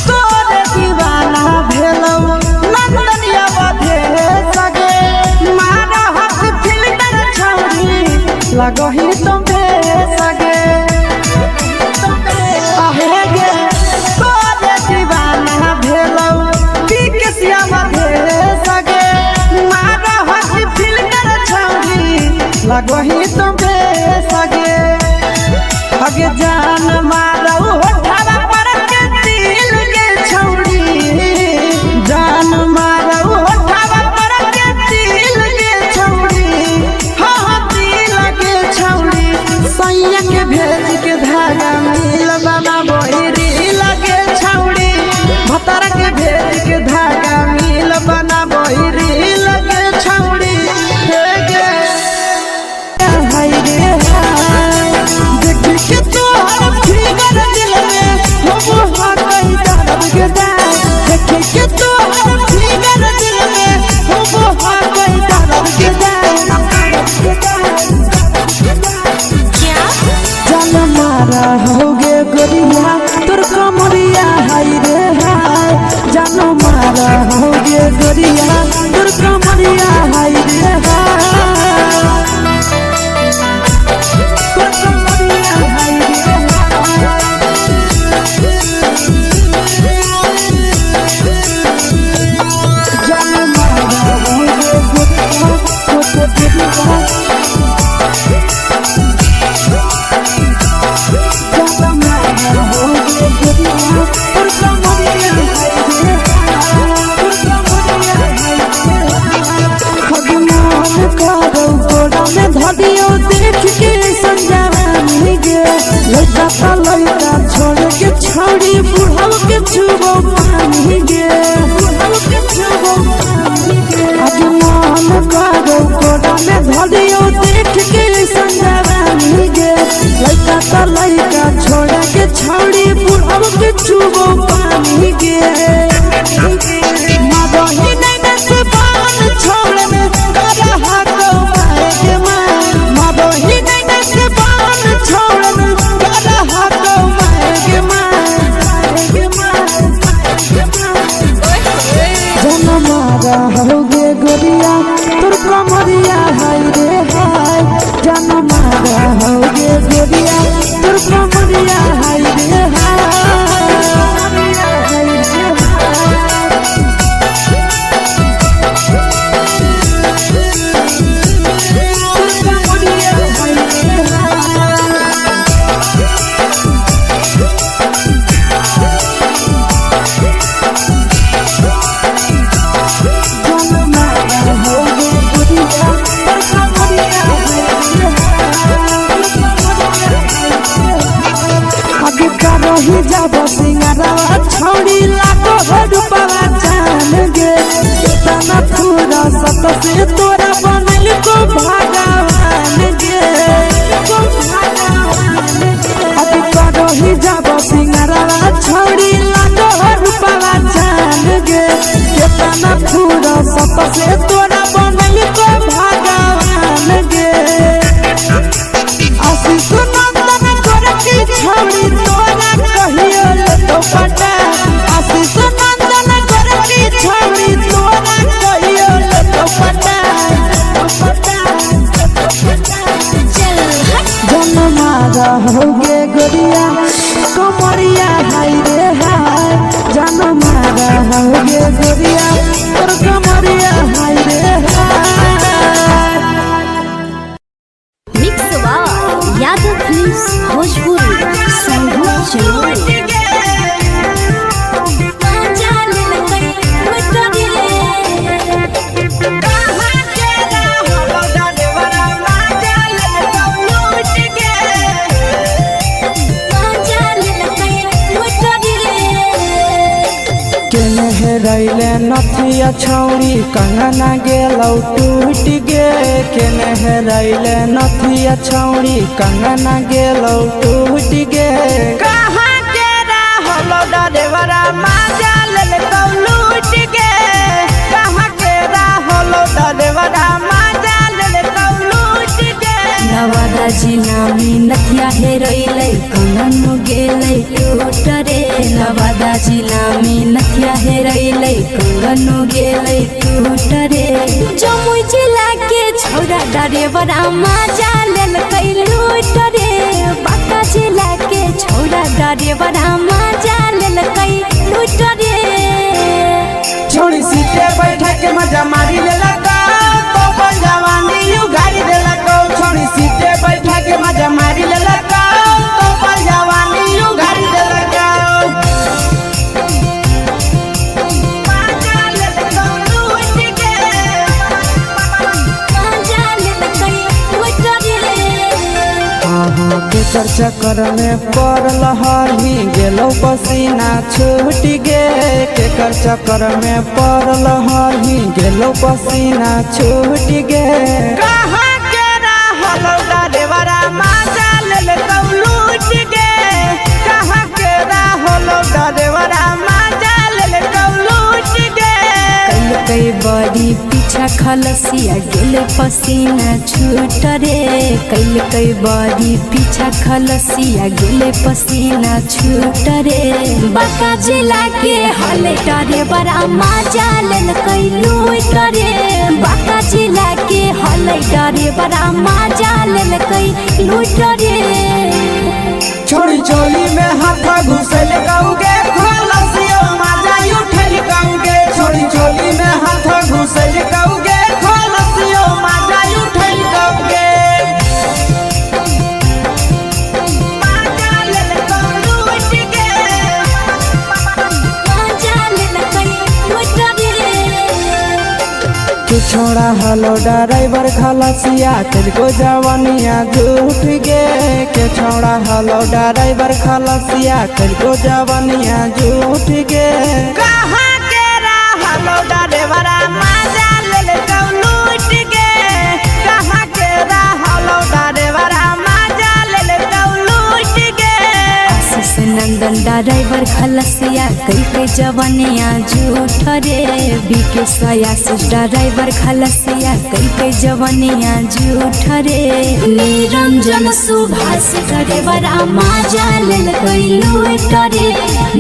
तोरे दीवाना भेलौ नंदनिया बधे सगे मारा हाथ फिल्टर छौड़ी लगही तुम्हे सगे आहे गे तोरे दीवाना भेलौ बिकसिया बधे सगे मारा हाथ फिल्टर छौड़ी लगही तुम्हे सगे अगे जान मारौ होठवा पर के दिल के छौड़ी जान मारौ होठवा पर के दिल के छौड़ी हाँ दिल के छौड़ी सैया के भेज के धागा मिल बनाबही रील के छौड़ी भतर के भेज के धागा मिल बनाबही रील के छौड़ी हे गे हाय रे हाय देख के तोहर फिगर दिल में हो हाथ दर्द के दाग देख के तोहर फिगर दिल में हो हाथ दर्द के दाग जान मारा होगे गोरिया तोर कमरिया हाय रे हाय जान मारा होगे गोरिया तोर कमरिया हाय रे हाय तोर कमरिया हाय रे जान मारा होगे गोरिया तोर कमरिया देख के संजानी गे लड़का का लड़का छोड़ के छौड़ी बुढ़ाव के छुबो पानी गे बुढ़ाव के छुबो पानी गे आज मन करो कोड़ा में धरियो देख के संजानी गे लड़का का लड़का छोड़ के छौड़ी बुढ़ाव के छुबो पानी गे मादही नहीं से बान छोड़ में करा हाथों मारे के मां मादही नहीं से बान छोड़ में करा हाथों मारे के मां जन मारा होगे गोरिया तोर कमरिया हाय रे हाय जन मारा होगे गोरिया तोर कमरिया हाय रे हाय रही जब सिंगारवा छौड़ी लाखो रुपवा जान गे कितना पूरा सत से तोरा बनल को भगवान गे अभी रही जब सिंगारवा छौड़ी लाखो रुपवा जान गे कितना पूरा सत से तोरा बनल को भगवान गे आशीष नंदन करती छौड़ी तोरा कहियो तो पटा आशीष नंदन करती छौड़ी तोरा कहियो तो पटा जन मारा होगे गोरिया कमरिया हाय रे हाय जन मारा होगे गोरिया तोर कमरिया हाय रे हाय मिक्स वा यादव फिल्म्स भोजपुरी संघर्ष चलो रैले नथिया छौड़ी कंगना गेलौ टूट गे केने रैले नथिया छौड़ी कंगना गेलौ टूट गे कहाँ के रहलो डरेवरा माजा लेलकौ लूट गे कहाँ के रहलो डरेवरा माजा लेलकौ लूट गे नवादा जिला में नथिया हेरैलै कंगन गेलै टूट रे नवादा जिला में नथिया हेरैलै कंगन गेलै टूट रे जमुई जिला के छौरा डरेवरा माजा लेलकै लूट रे बांका जिला के छौरा डरेवरा माजा लेलकै लूट रे छोड़ी सीटे बैठा के मजा मारी लेलकौ तो जवानी यू गाड़ी देलकौ छोड़ी सीटे बैठा के मजा मारी लेलकौ तो जवानी यू गाड़ी देलकौ केकर चक्कर में पड़ल हरही गेलौ पसीना छूट गे केकर चक्कर में पड़ल हरही गेलौ पसीना छूट गे कहाँ के रहलो डरेवरा माजा लेलकौ लूट गे कहाँ के रहलो डरेवरा माजा लेलकौ लूट गे कई बड़ी पीछा खलसिया गेल पसीना छूट रे कई बड़ी पीछा खलसिया गेल पसीना छूट रे बांका जिला के हले डरेवरा माजा लेलकै लूट रे बांका जिला के हले डरेवरा माजा लेलकै लूट रे छोड़ी चोली में हाथ घुसल गौगे खलसियो माजा उठल गौगे छोड़ी चोली में हाथ घुसल गौगे खलसियो माजा उठल गौगे माजा लेलकौ लूट गे माजा लेलकै लूट रे तू छोड़ा हलो ड्राइवर खलसिया तेरे जवानिया झूठ गे के छोड़ा हलो ड्राइवर खलसिया तेरे जवानिया झूठ गे कहाँ के रहलो ड्राइवरा माजा लेलकौ लूट गे कहाँ के रहलो ड्राइवरा माजा लेलकौ लूट गे आशीष नंदन ड्राइवर खलसिया कई जवानिया झूठ रे बीके आशीष ड्राइवर खलसिया कई जवानिया झूठ रे निरंजन सुभाष ड्राइवरा माजा लेलकै लूट रे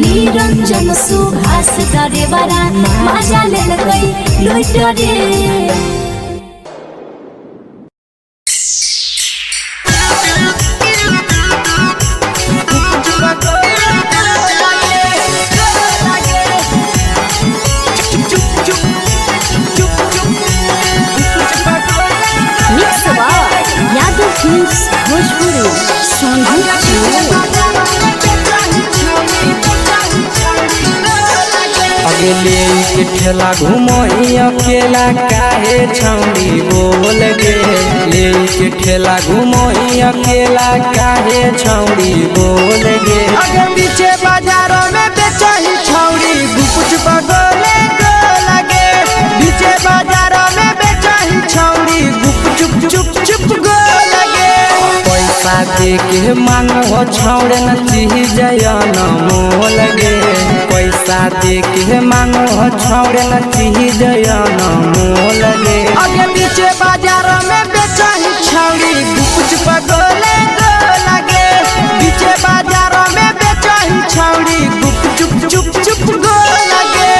निरंजन सुभाष ड्राइवरा माजा लेलकै लूट रे यादव फिल्म्स भोजपुरी संघर्ष अगले के ठेला घूमो अकेला काहे छौड़ी बोल गे ले के ठेला घूमो अकेला काहे छौड़ी बोल गे अगे पीछे बाजारों में बेचही छौड़ी गुपचुप गोले लगे पीछे बाजारों में बेचही छौड़ी गुपचुप चुप चुप गो लगे पैसा दे के मांगो छौड़े न चीज न मोल गे पैसा दे के मांगो छौड़े न चीज न मोल गे अगे पीछे बाजार में बेचही छौड़ी गुपचुप गोले लगे पीछे बाजार में बेचही छौड़ी गुपचुप चुप चुप गो लगे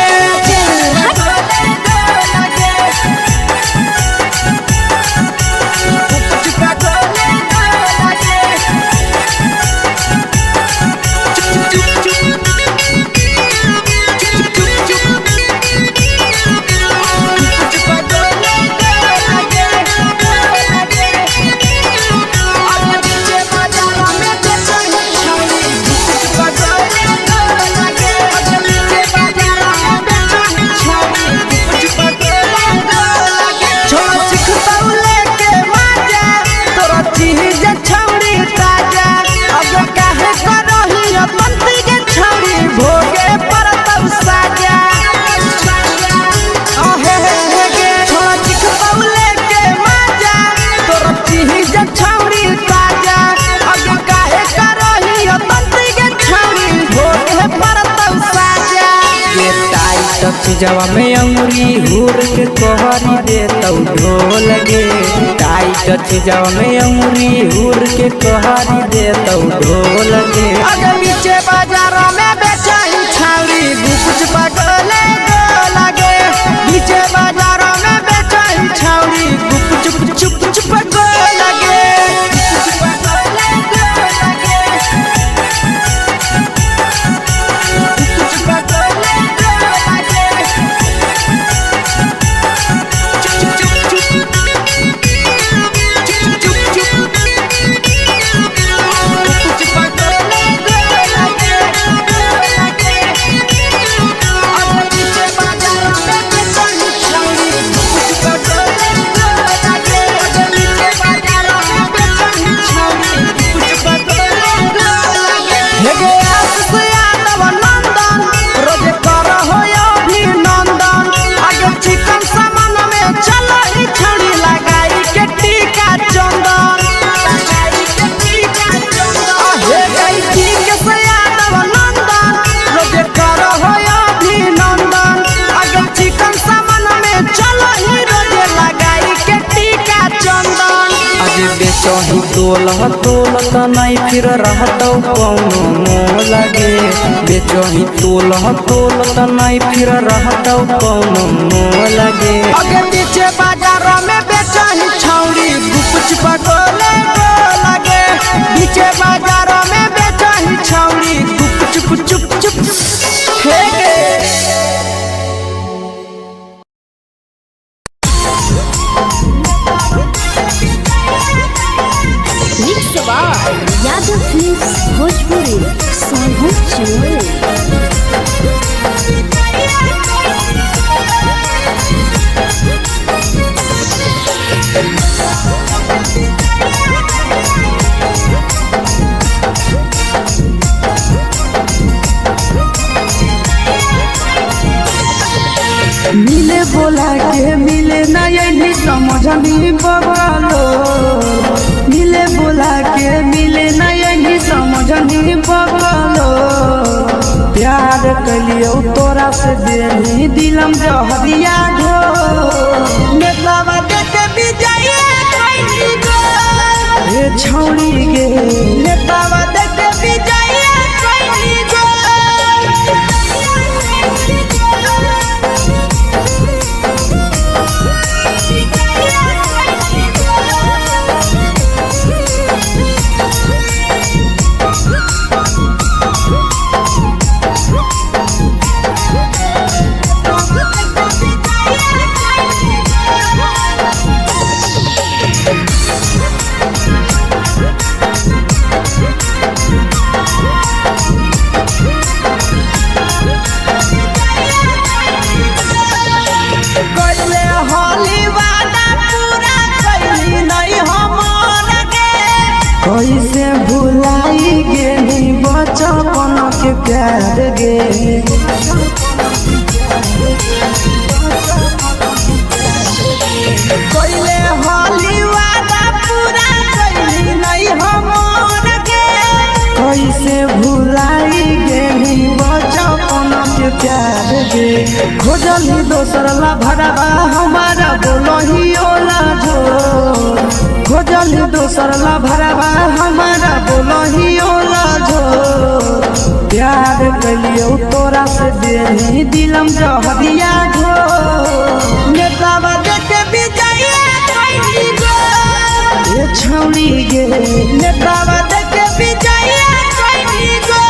चीजवा में अंगुरी हुर के कहरी दे तौ ढोल गे टाइट चीजवा में अंगुरी हुर के कहरी दे तौ ढोल गे अगे नीचे बाजारों में बेचाई छावरी कुछ पगले लगे नीचे बाजारों में बेचाई छावरी चुप चुप चुप लगे बेचही तोल नहीं फिर रहतौ कौनो मोह लगे बेचही तोल नहीं फिर रहतौ कौनो मोह लगे अगे नीचे बाजारों में बेचही छौरी कुछ पगले लगे नीचे बाजारों में बेचही छौरी चुप चुप चुप हे यादव फिल्म्स भोजपुरी सोनू चोरी मिले बोला के मिले ना यही समझनी बगलो मिले बोला के मिले ना यही समझनी बगलो प्यार कलियो तोरा से देनी दिलम जहरिया ढो नेतावा देखे विजय कैली गो हे छौरी गे नेतावा देखे विजय कैली गो कैसे भुलाई गेली बचपन के प्यार गे कैले होली वादा पूरा कैली नहीं हमर गे कैसे भुलाई गेली बचपन के प्यार गे खोजली दोसर ला भरवा हमारा बोलही ओला जो खोजली दोसर ला भरवा हमारा बोलही ओला जो प्यार कलियो तोरा से देनी दिलम जहरिया ढो नेतावा देखे विजय कैली गो ये छौरी गे नेतावा देखे विजय कैली गो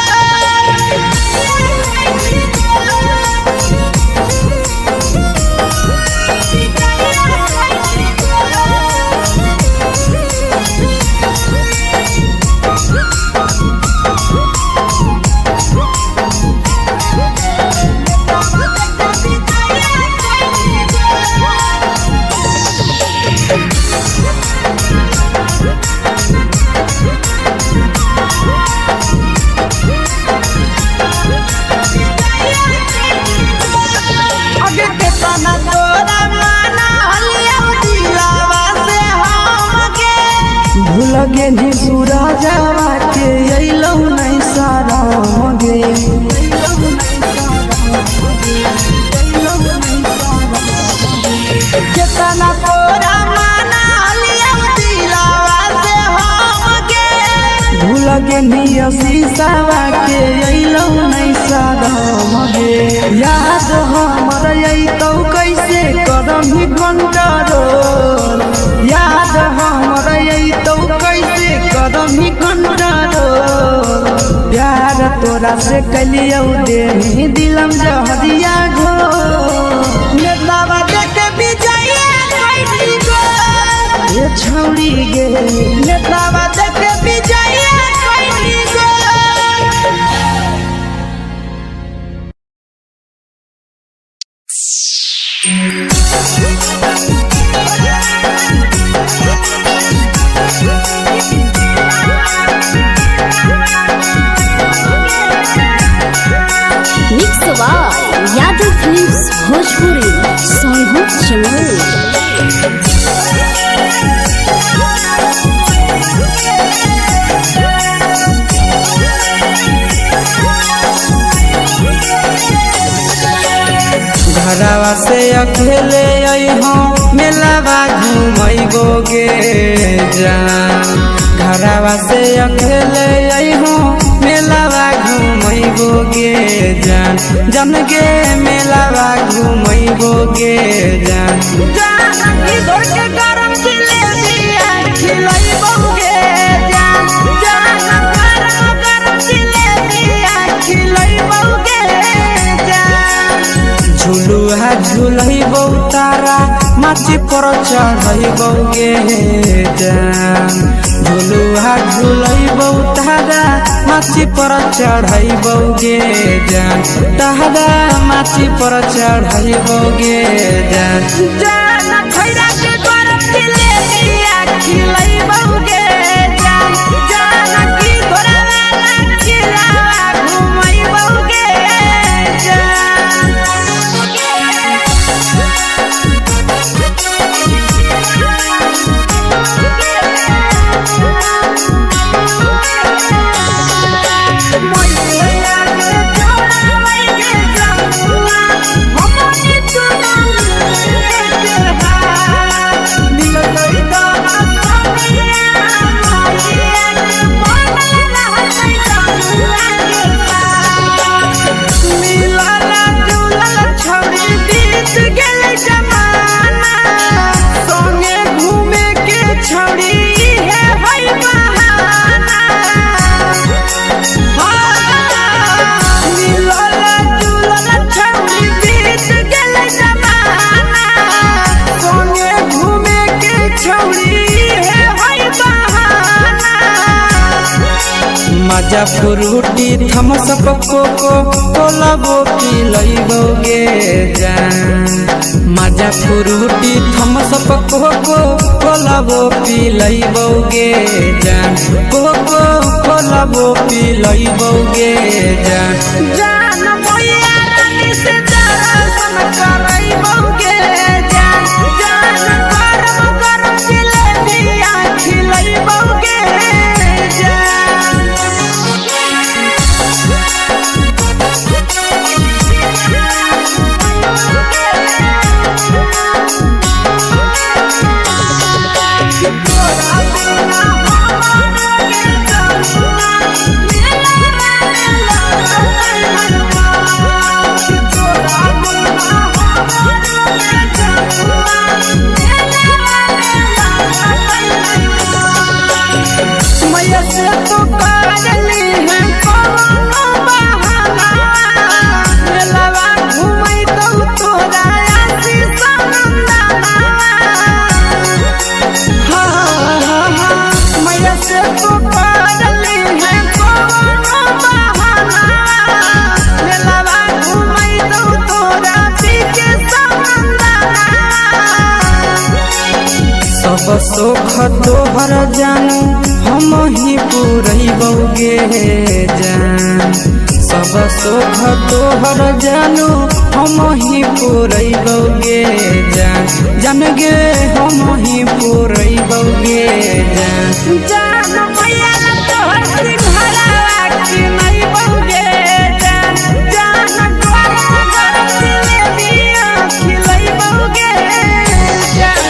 लगे नी सूरजवा के अइलौ नहीं सारा मगे लगे निया शीशावा के अइलौ नहीं सादम गे याद हमर अइतौ कैसे करही कंट्रोल याद हमर अइतौ कैसे करही कंट्रोल प्यार तोरा से कलियौ देनी दिलम जहरिया घो नेतावा देखे विजया कैली गो ये छौड़ी गे नेतावा देखे विजया कैली गो मिक्स आवाज यादव फिल्म्स भोजपुरी सोनू चमल घरवा से अकेले अइहो मेलावा घूमैबो गे जान घरवा से अकेले अइहो मेलावा घूमैबो गे जान जन गे मेलावा घूमैबो गे जान जानकी घर के गरम जिलेबिया खिलैबौ गे जान जान गरम जिलेबिया खिलैबौ गे जान झुलुहा झुलैबौ तारा माची पर चढ़ैबौ गे जान झुलुहा झुलैबौ तारा माची पर चढ़ैबौ गे जान तारा माची पर चढ़ैबौ गे जान जान खैरा के गरम जिलेबिया खिलैबौ गे जान जानकी घरवाला खिलावा घुमैबौ गे जान मजा फ्रूटी थमस कोको कोलाबो पिलैबौ गे जान मजा फ्रूटी थमस कोको कोलाबो पिलैबौ गे जान कोको कोलाबो पिलैबौ गे जान जान मोया रानी से दर्शन करैबौ गे जान जान गरम गरम जिलेबिया खिलैबौ गे जान सब सुख तोहर जानू हम ही पुरैबौ गे जान सब सुख तोहर जानू हम ही पुरैबौ गे जान जान गे हम ही पुरैबौ गे जान जान मैया तोहर सिंघरावा खिलैबौ गे जान जान गरम गरम जिलेबिया खिलैबौ गे जान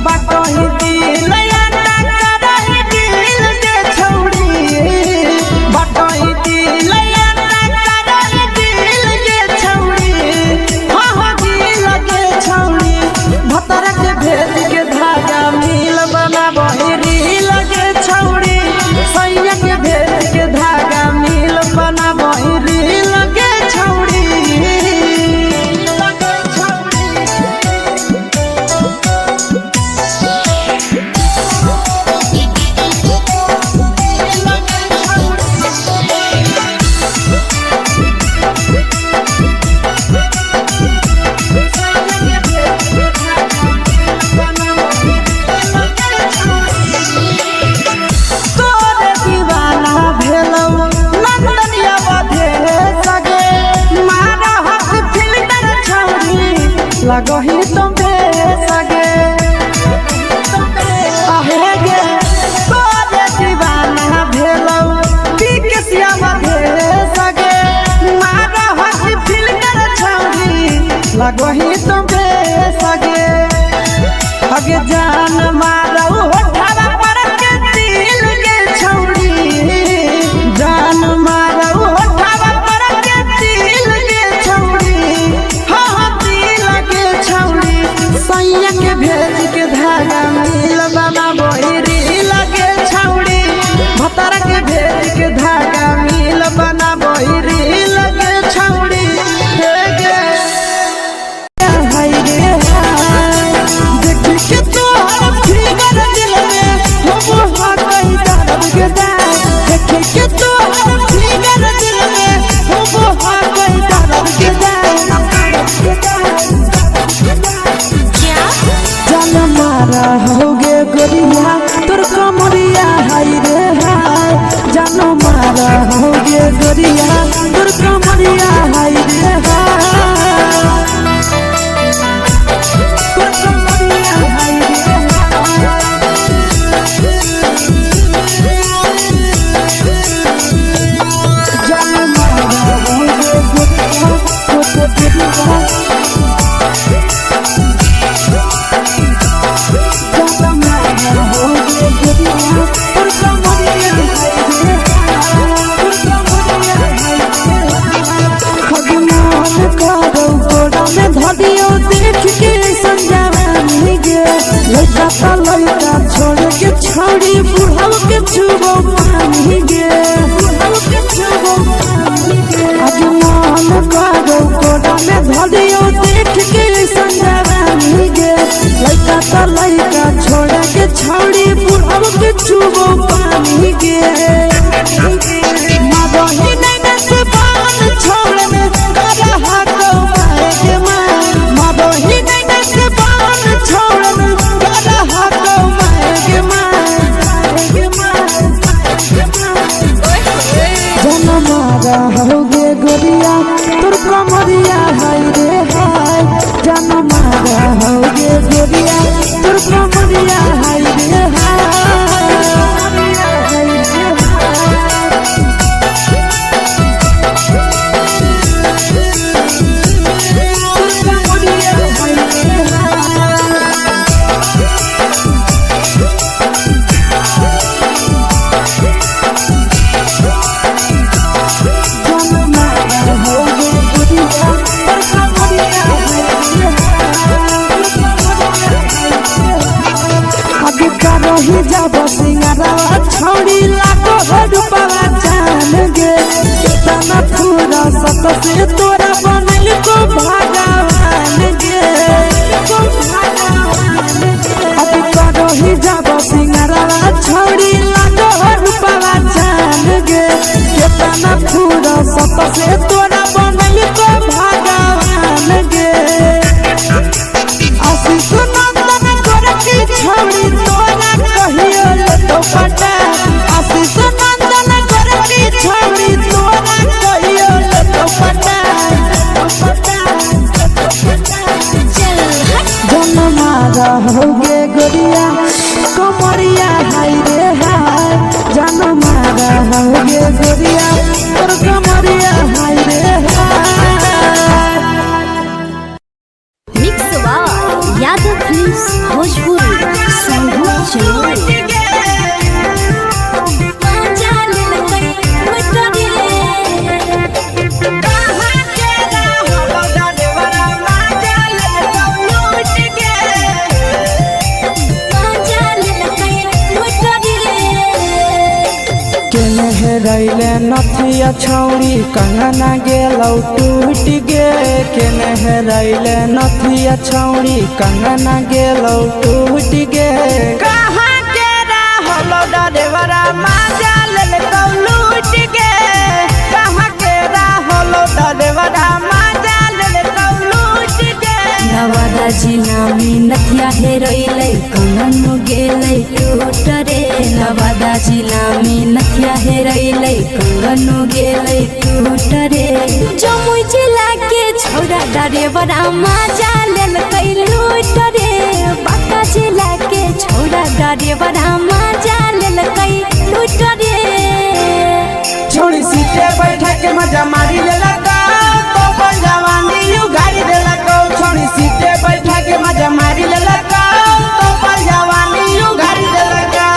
बाटही दिल याना करही दिल के छौड़ी बाटही दिल याना करही दिल के छौड़ी हाँ दिल के छौड़ी भतर के भेज के धागा मिल बनाबही रील के छौड़ी सैया के भेज के धागा मिल बनाबही रील के छौड़ी लगही तुम्हे सगे आहे गे तोरे दीवाना भेलौ बिकसिया बधे सगे मारा हसी फिल्टर छौरी लगही तुम्हे सगे अगे जान मारौ होठवा पर के दिल के छौरी जान मारौ होठवा पर के दिल के छौरी सैया के भेज के धागा मिल बनाबही रील के छौड़ी भतर के भेज के धागा मिल बनाबही रील के छौड़ी हाय रे देख के तोहर फिगर दिल में हम हाथई दर्द के देख के तोहर फिगर दिल में हम हाथई दर्द के जान मारा होगे गोरिया तोर कमरिया हाय रे हाय जान मारा होगे गोरिया तोर कमरिया हाय रे हाय तोर कमरिया हाय रे जान मारा होगे गोरिया तोर कमरिया देख के संजावानी गे लड़का ता लड़का छोड़ के छौड़ी बुढ़ाव के छुबो पानी गे बुढ़ाव के छुबो पानी गे आज मन करो कोड़ा में धरियो देख के संजावानी गे लड़का ता लड़का छोड़ के छौड़ी बुढ़ाव के छुबो पानी गे मादही नहीं नस पान छोड़ में करा हाथों मारे के मादही नहीं नस पान छोड़ में करा हाथों मारे के जन मारा होगे गोरिया तोर कमरिया हाय रे हाय जन मारा होगे गोरिया तोर कमरिया हाय रे हाय रही जब सिंगारा छौड़ी लाखो रुपया जान गे कितना पूरा सत से तोरा बनल को भगवान गे अभी रही जब सिंगारा छौड़ी लाखो रुपया जान गे कितना पूरा सत से तोरा बनल को भगवान गे आशीष नंदन गोरखी छौड़ी तोरा कहियो ले तो पटा आशीष नंदन गोरखी छौड़ी तोरा कहियो ले तो पटा जन मारा होगे गोरिया कमरिया हाय रे हाय जन मारा होगे गोरिया तोर कमरिया हाय नथिया छौड़ी कंगना गेलौ टूट गे केने हेरैले नथिया छौड़ी कंगना गेलौ टूट गे कहाँ के रहलो डरेवरा माजा लेलकौ लूट गे कहाँ के रहलो डरेवरा माजा लेलकौ लूट गे नवादा जिला में नथिया हेरैले कंगन गेलै टूट रे नवादा जिला में नथिया हेरैले कंगन गेलै टूट रे जमुई जिला के छौड़ा डरेवरा माजा लेलकै लूट रे बांका जिला के छौड़ा डरेवरा माजा लेलकै लूट रे छोड़ी सीटे बैठा के मजा मारी लेलकौ तो अपन जवानी यू गाड़ी देलकौ छोड़ी सीटे बैठा के मजा मारी लेलकौ तो अपन जवानी यू गाड़ी देलकौ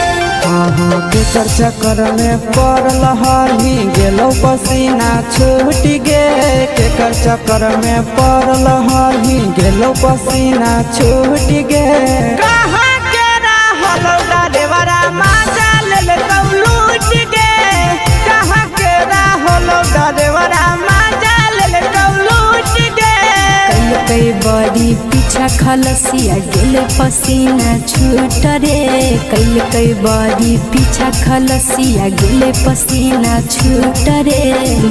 के चक्कर में पड़ल हरही गेलौ पसीना छूट गे केकर चक्कर में पड़ल हरही गेलौ पसीना छूट गे कहाँ के रहलो डरेवरा माजा लेलकौ लूट गे कहाँ के रहलो डरेवरा माजा लेलकौ लूट गे कई बड़ी पीछा खलसिया गेले पसीना छूट रे कई बड़ी पीछा खलसिया गेले पसीना छूट रे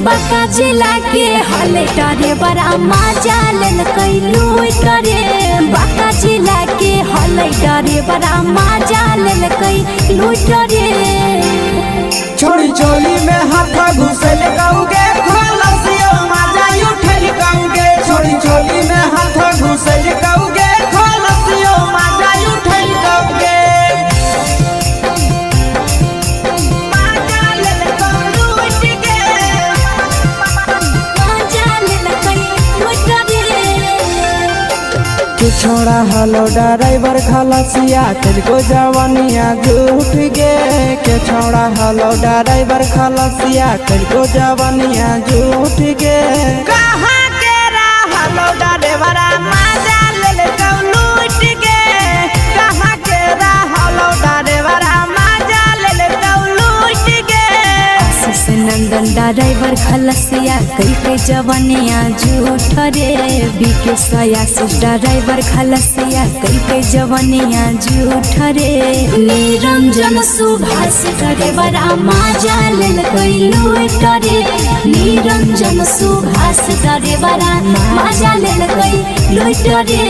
बांका जिला के हले डरेवरा माजा लेलकै लूट रे बांका जिला के हले डरेवरा माजा लेलकै लूट रे छोड़ी चोली में हाथ घुसल कौगे खलसियो माजा उठल कौगे छोड़ी चोली में हाथ घुसल कौगे खलसियो माजा उठल कौगे माजा लेलकौ लूट गे माजा लेलकै लूट रे के छोड़ा हलो ड्राइवर खलसिया तेरे जवानिया झूठ गे के छोड़ा हलो ड्राइवर खलसिया तेरे जवानिया झूठ गे कहाँ के रहलो ड्राइवरा माजा लेलकौ लूट गे कहाँ के रहलो ड्राइवरा माजा लेलकौ लूट गे आशीष नंदन ड्राइवर खलसिया कई जवानिया झूठ रे बीके आशीष ड्राइवर खलसिया कई जवानिया झूठ रे निरंजन सुभाष ड्राइवरा माजा लेलकै लूट रे निरंजन सुभाष ड्राइवरा माजा लेलकै लूट रे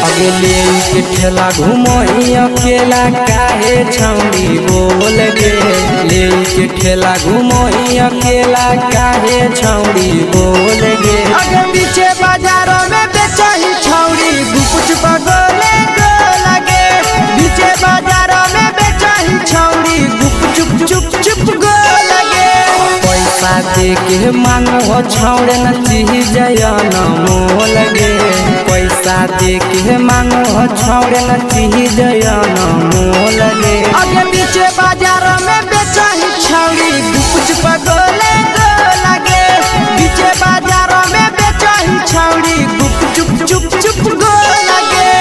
अगले के ठेला घुमोई अकेला काहे छौड़ी बोल गे ले के ठेला घुमोई अकेला काहे छौड़ी बोल गे अगे पीछे बाजारों में बेचही छौड़ी गुपुच पगोले गो लगे पीछे बाजारों में बेचही छौड़ी गुप चुप चुप चुप गो लगे पैसा दे के मांगो छौड़े न चीज न मोल गे पैसा दे के मांगो छौड़े न चीज न मोल गे अगे पीछे बाजार में बेचही छौड़ी गुपुच पगोले गो लगे पीछे बाजार में बेचही छौड़ी गुप चुप चुप चुप गो लगे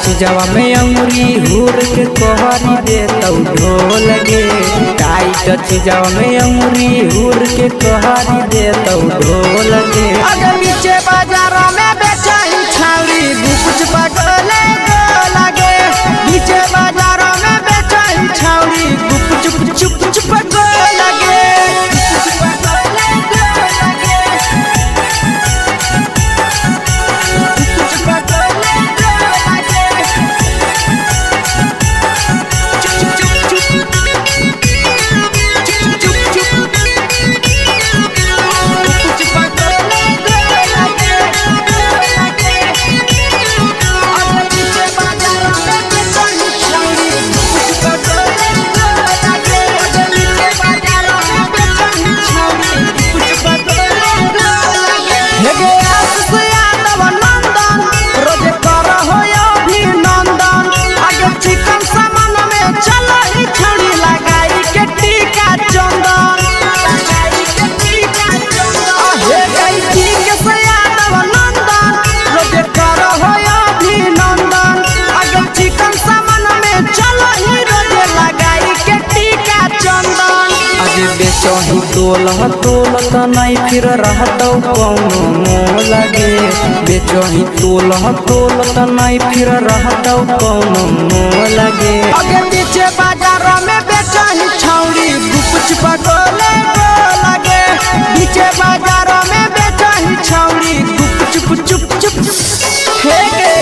चीजवा में अंगुरी हुर के कोहरी दे तो ढोल गे। टाइट चीजवा में अंगुरी हुर के कोहरी दे तो ढोल गे। अगर नीचे बाजारों में बेचाई छावरी कुछ पगले लगे। नीचे बाजारों में बेचाई छावरी चुप चुप चुप लगे। बेचही तोल त नहीं फिर रहतौ कौनो मोल गे। बेचही तोल त नहीं फिर रहतौ कौनो मोल गे। अगे नीचे बाजार में बेचही छौरी कुछ पगले लगे। नीचे बाजार में बेचही छौरी चुप चुप चुप हे गे।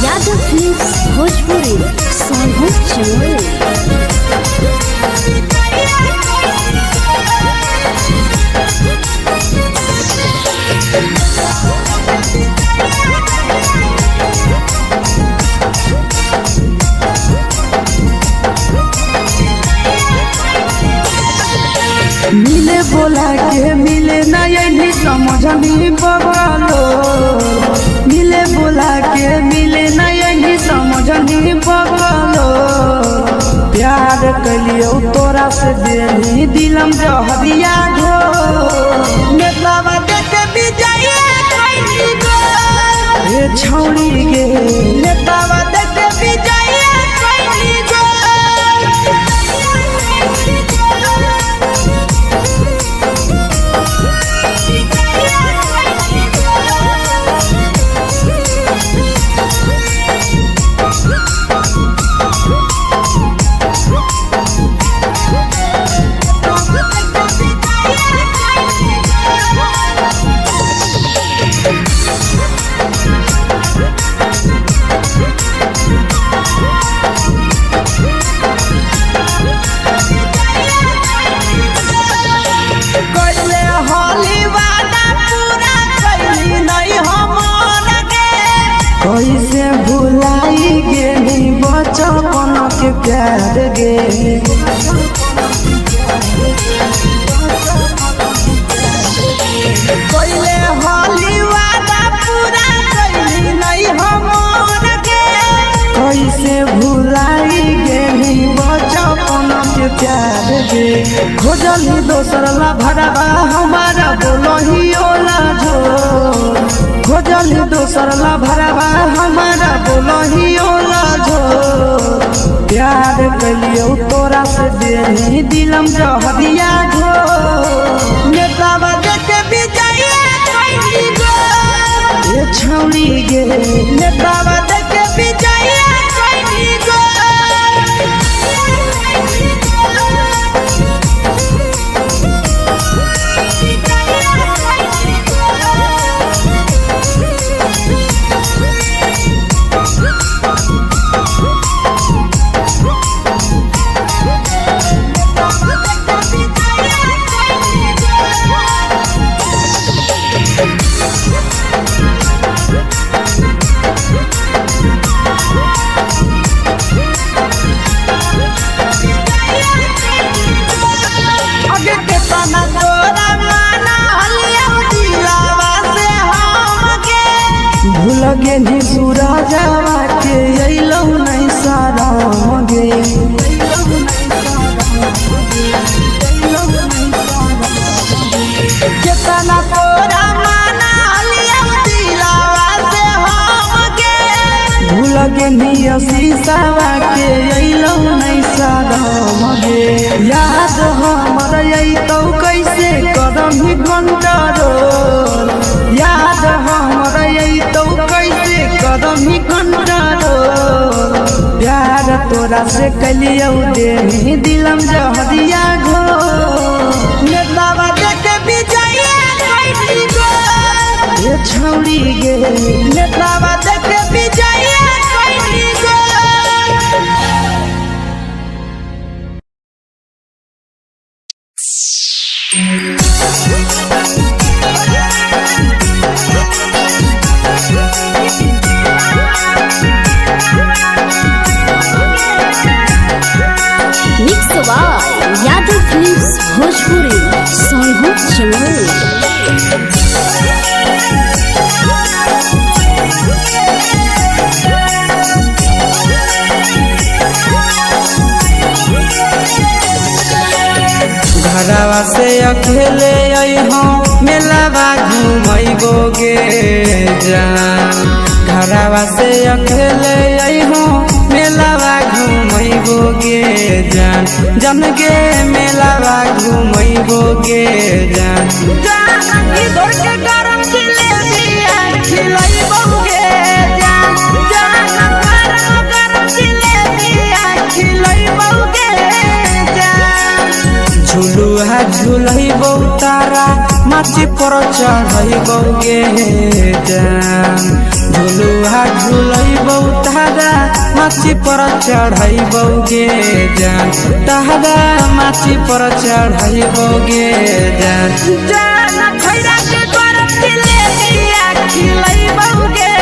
Yadav films Bhojpuri sound channel. मिले बोला के मिले नहीं समझनी बगलो। मिले बोला के मिले नहीं समझनी बगलो। प्यार कलियो तोरा से देनी दिलम जहरिया घो। नेतावा देखे विजय कैली गो। हे छौरी गे नेतावा देखे विजय कैली गो। कैसे भुलाई गेली बचपन के प्यार गे। कैले हाली वादा पूरा कैली नहीं हमर गे। कैसे भुलाई गेली बचपन के प्यार गे। खोजली दोसर ला भरवा हमारा बोलही ओला झो। खोजली दोसर ला भरवा हमारा बोलही ओला झो। प्यार कलियो तोरा से देनी दिलम जहरिया घो। नेतावा देखे विजय कैली गो। ये छौरी गे नेतावा देखे विजय कैली गो। लगे नी सूरजवा के अइलौ नहीं सारा गे। अइलौ शीशावा के अइलौ नहीं सादम गे याद हमर अइतौ कैसे कदम ही कंट्रोल याद हमर अइतौ कैसे कदम ही कंट्रोल प्यार तोरा से कलियौ दे दिलम जहरिया घो नेतावा देखे विजय कैसी गो ये छौड़ी गे नेतावा देखे विजय कैसी गो mix by Yadav films Bhojpuri Sonu Chamoli. घरवा से अकेले अइहो मेलावा घूमैबो गे जान घरवा से अकेले अइहो मेलावा घूमैबो गे जान जन गे मेलावा घूमैबो गे जान जानकी दौड़ के गरम जिलेबिया खिलैबौ गे जान गरम जिलेबिया खिलैबौ गे जान झुलुहा झुलैबौ तारा माची पर चढ़ैबौ गे जान झुलुहा झुलैबौ तारा माची पर चढ़ैबौ गे जान तारा माची पर चढ़ैबौ गे जान जान खैरा के गरम जिलेबिया खिलैबौ गे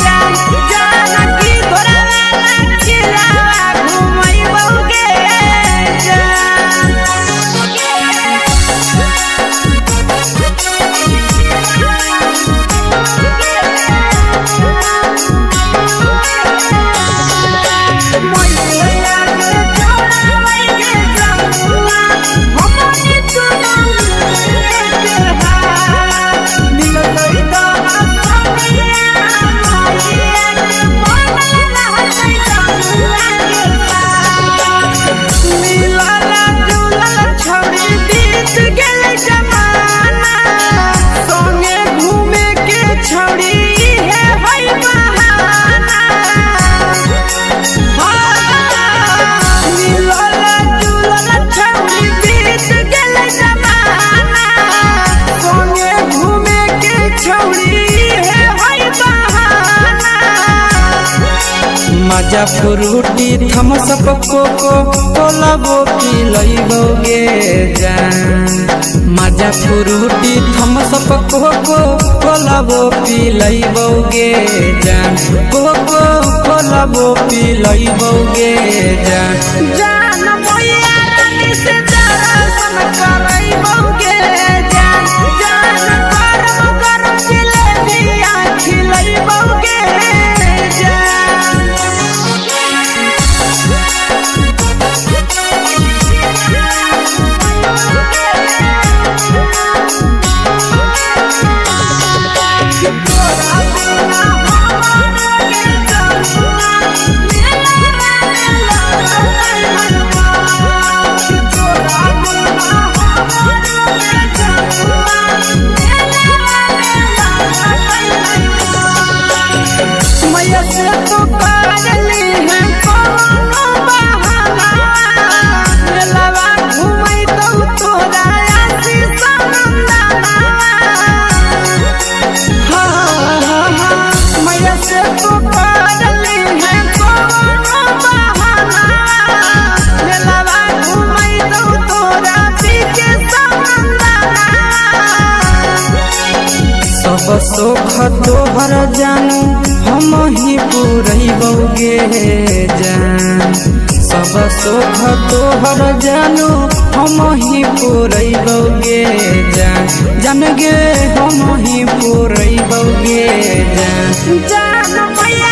जान जानकी घोड़ावाला किलावा घुमैबौ गे जान मजा फ्रूटी थम्स अप कोको कोला वो पिलैबौ गे जान मजा फ्रूटी थम्स अप कोको कोला वो पिलैबौ गे जान कोको कोला वो पिलैबौ गे जान जान मैया रानी से दर्शन करैबौ गे जान गरम गरम जिलेबिया खिलैबौ गे जान मैया से तो पागली है कोनो बहाना मेलावा घूमै तो तोरा आशीष नंदना मैया से तो पागली है कोनो बहाना मेलावा घूमै तो तोरा पीछे नंदना सब सुख तोहर जानू हम ही पुरैबौ गे जान सब सुख तोहर जानू हम ही पुरैबौ गे जान जान गे हम ही पुरैबौ गे जान जान मैया